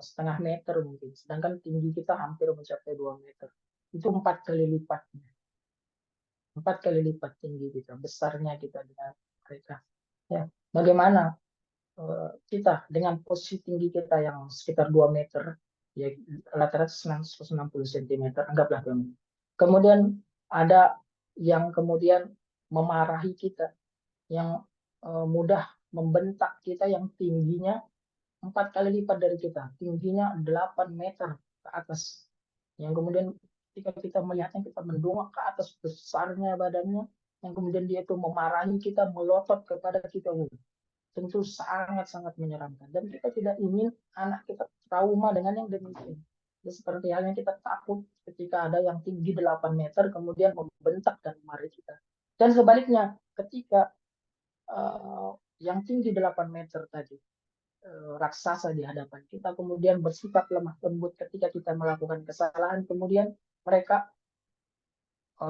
Setengah meter mungkin, sedangkan tinggi kita hampir mencapai 2 meter. Itu 4 kali lipatnya. 4 kali lipat tinggi kita, besarnya kita dengan mereka. Ya. Bagaimana kita dengan posisi tinggi kita yang sekitar 2 meter, ya rata-rata 160 cm, anggaplah demikian. Kemudian ada yang kemudian memarahi kita, yang mudah membentak kita, yang tingginya 4 kali lipat dari kita, tingginya 8 meter ke atas, yang kemudian ketika kita melihatnya, kita mendongak ke atas, besarnya badannya, yang kemudian dia itu memarahi kita, melotot kepada kita, tentu sangat-sangat menyeramkan. Dan kita tidak ingin anak kita trauma dengan yang demikian. Ya, seperti halnya kita takut ketika ada yang tinggi 8 meter kemudian membentak dan memarahi kita. Dan sebaliknya, ketika yang tinggi 8 meter tadi raksasa di hadapan kita, kemudian bersifat lemah lembut ketika kita melakukan kesalahan, kemudian mereka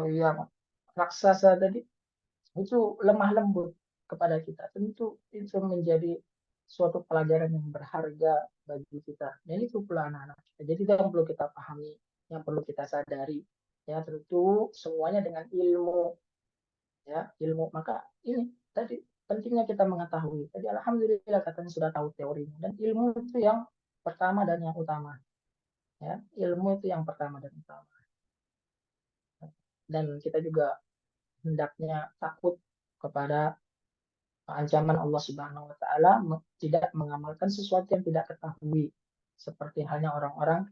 yang raksasa tadi itu lemah lembut kepada kita. Tentu itu menjadi suatu pelajaran yang berharga bagi kita. Dan itu pula anak-anak kita. Jadi itu yang perlu kita pahami, yang perlu kita sadari. Ya, tentu semuanya dengan ilmu. Ya, ilmu. Maka ini tadi pentingnya kita mengetahui. Tadi alhamdulillah katanya sudah tahu teorinya. Dan ilmu itu yang pertama dan yang utama. Ya, ilmu itu yang pertama dan utama. Dan kita juga hendaknya takut kepada ancaman Allah Subhanahu wa taala tidak mengamalkan sesuatu yang tidak ketahui, seperti halnya orang-orang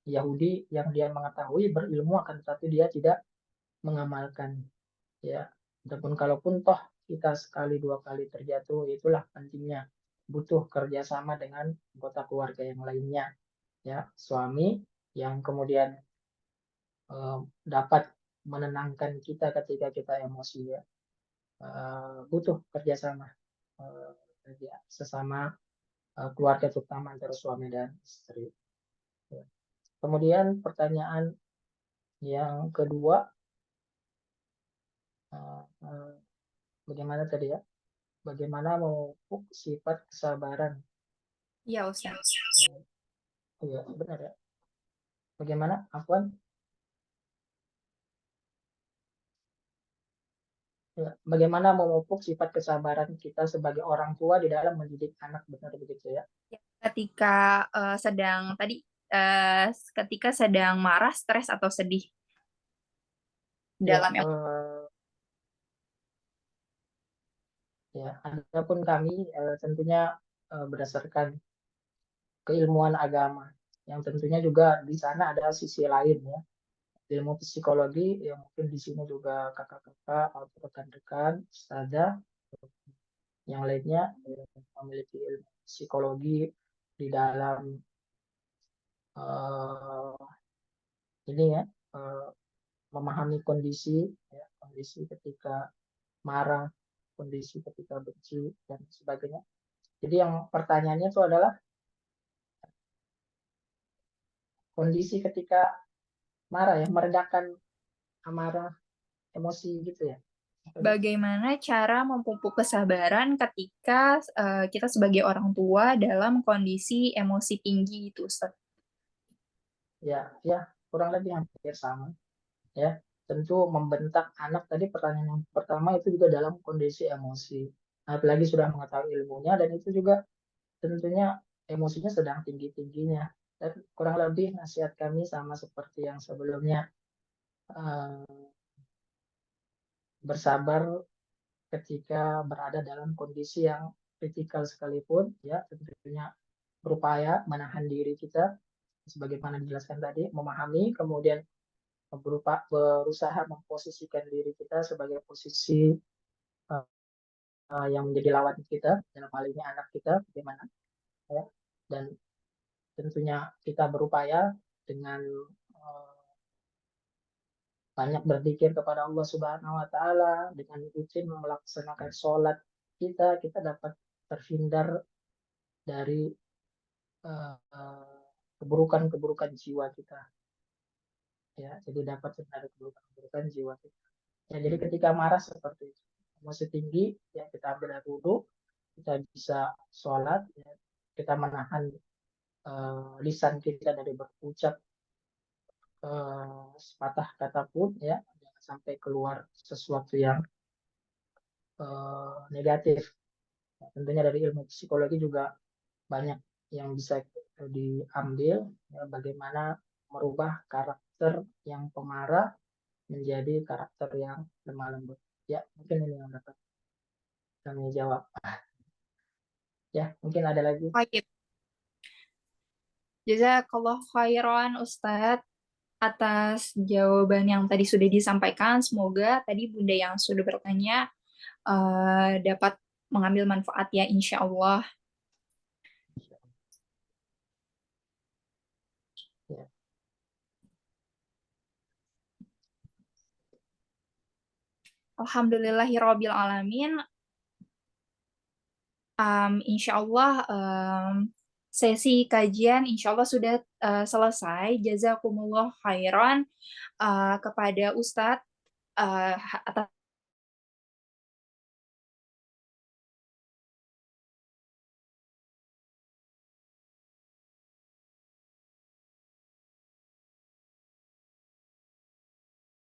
Yahudi yang dia mengetahui berilmu akan tetapi dia tidak mengamalkan, ya. Adapun kalaupun toh kita sekali dua kali terjatuh, itulah pentingnya butuh kerjasama dengan anggota keluarga yang lainnya, ya, suami yang kemudian dapat menenangkan kita ketika kita emosi, ya. Butuh kerjasama sesama keluarga, terutama antara suami dan istri. Kemudian pertanyaan yang kedua, bagaimana tadi ya? Bagaimana memupuk sifat kesabaran? Iya, Ustaz. Iya, benar ya. Bagaimana, Afwan? Ya, bagaimana memupuk sifat kesabaran kita sebagai orang tua di dalam mendidik anak, benar begitu ya? Ketika sedang tadi ketika sedang marah, stres atau sedih Ya, dalam ya. Adapun kami tentunya berdasarkan keilmuan agama, yang tentunya juga di sana ada sisi lain, ya, ilmu psikologi yang mungkin di sini juga kakak-kakak atau rekan-rekan ustazah yang lainnya memiliki ilmu psikologi di dalam uh, ini, ya, uh, memahami kondisi, ya, kondisi ketika marah, kondisi ketika benci dan sebagainya. Jadi yang pertanyaannya itu adalah kondisi ketika marah, ya, meredakan amarah, emosi gitu ya. bagaimana cara memupuk kesabaran ketika kita sebagai orang tua dalam kondisi emosi tinggi itu, Ustaz. Ya, ya, kurang lebih hampir sama, ya. Tentu membentak anak tadi pertanyaan yang pertama itu juga dalam kondisi emosi. Apalagi sudah mengetahui ilmunya dan itu juga tentunya emosinya sedang tinggi-tingginya. Dan kurang lebih nasihat kami sama seperti yang sebelumnya, eh, bersabar ketika berada dalam kondisi yang kritikal sekalipun, ya, tentunya berupaya menahan diri kita sebagaimana dijelaskan tadi, memahami, kemudian berusaha memposisikan diri kita sebagai posisi yang menjadi lawan kita, dalam hal ini anak kita, bagaimana, ya. Dan tentunya kita berupaya dengan banyak berzikir kepada Allah Subhanahu wa taala, dengan rutin melaksanakan sholat kita dapat terhindar dari keburukan-keburukan jiwa kita, ya. Jadi dapat terhindar dari keburukan-keburukan jiwa kita. Ya, jadi ketika marah seperti itu, emosi tinggi, ya, kita ambil air wudhu, kita bisa sholat, ya, kita menahan lisan kita dari berucap sepatah kata pun, ya, jangan sampai keluar sesuatu yang negatif. Nah, tentunya dari ilmu psikologi juga banyak yang bisa diambil, ya, bagaimana merubah karakter yang pemarah menjadi karakter yang lemah lembut. Ya, mungkin ini yang dapat kami jawab. Ya, mungkin ada lagi. Baik. Jazakallah khairan, Ustadz, atas jawaban yang tadi sudah disampaikan. Semoga tadi Bunda yang sudah bertanya dapat mengambil manfaat ya, insya Allah. Ya. Alhamdulillahirrabbil alamin. Insya Allah sesi kajian insya Allah sudah selesai. Jazakumullah khairan kepada Ustadz atas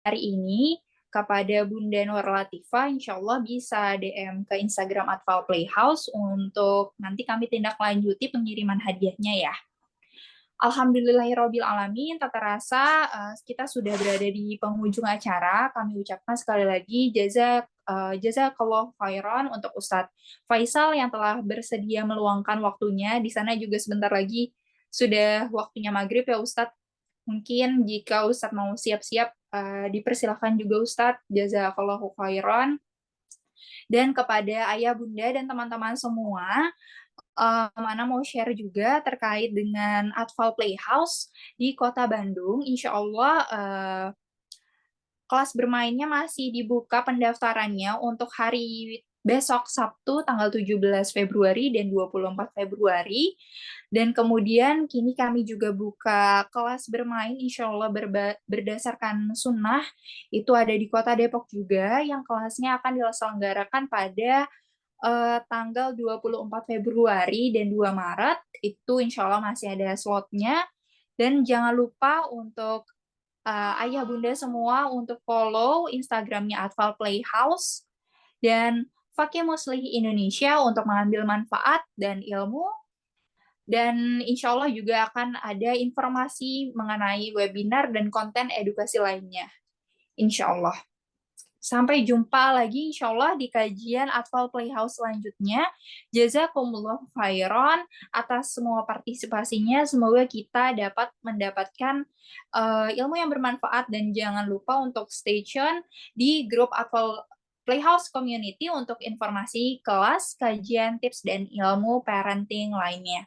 hari ini. Kepada Bunda Nur Latifah, insya Allah bisa DM ke Instagram Atfal Playhouse untuk nanti kami tindak lanjuti pengiriman hadiahnya ya. Alhamdulillahirrabbilalamin, tak terasa kita sudah berada di penghujung acara. Kami ucapkan sekali lagi jazakallah khairan untuk Ustadz Faisal yang telah bersedia meluangkan waktunya. Di sana juga sebentar lagi sudah waktunya maghrib ya Ustadz. Mungkin jika Ustadz mau siap-siap, dipersilahkan juga Ustadz. Jazakallahu khairan. Dan kepada ayah, bunda, dan teman-teman semua, Mana mau share juga terkait dengan Atfal Playhouse di Kota Bandung. Insya Allah kelas bermainnya masih dibuka pendaftarannya untuk hari besok Sabtu tanggal 17 Februari dan 24 Februari. Dan kemudian kini kami juga buka kelas bermain insya Allah berdasarkan sunnah. Itu ada di Kota Depok juga yang kelasnya akan diselenggarakan pada tanggal 24 Februari dan 2 Maret. Itu insya Allah masih ada slotnya. Dan jangan lupa untuk ayah bunda semua untuk follow Instagramnya Atfal Playhouse dan Fakih Muslih Indonesia untuk mengambil manfaat dan ilmu. Dan insya Allah juga akan ada informasi mengenai webinar dan konten edukasi lainnya. Insya Allah. Sampai jumpa lagi insya Allah di kajian Atfal Playhouse selanjutnya. Jazakumullah khairan atas semua partisipasinya. Semoga kita dapat mendapatkan ilmu yang bermanfaat dan jangan lupa untuk stay tune di grup Atfal Playhouse Community untuk informasi kelas, kajian, tips, dan ilmu parenting lainnya.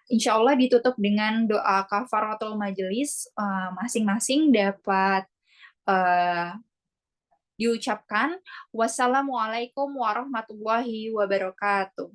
Insya Allah ditutup dengan doa kafaratul majelis, masing-masing dapat diucapkan. Wassalamualaikum warahmatullahi wabarakatuh.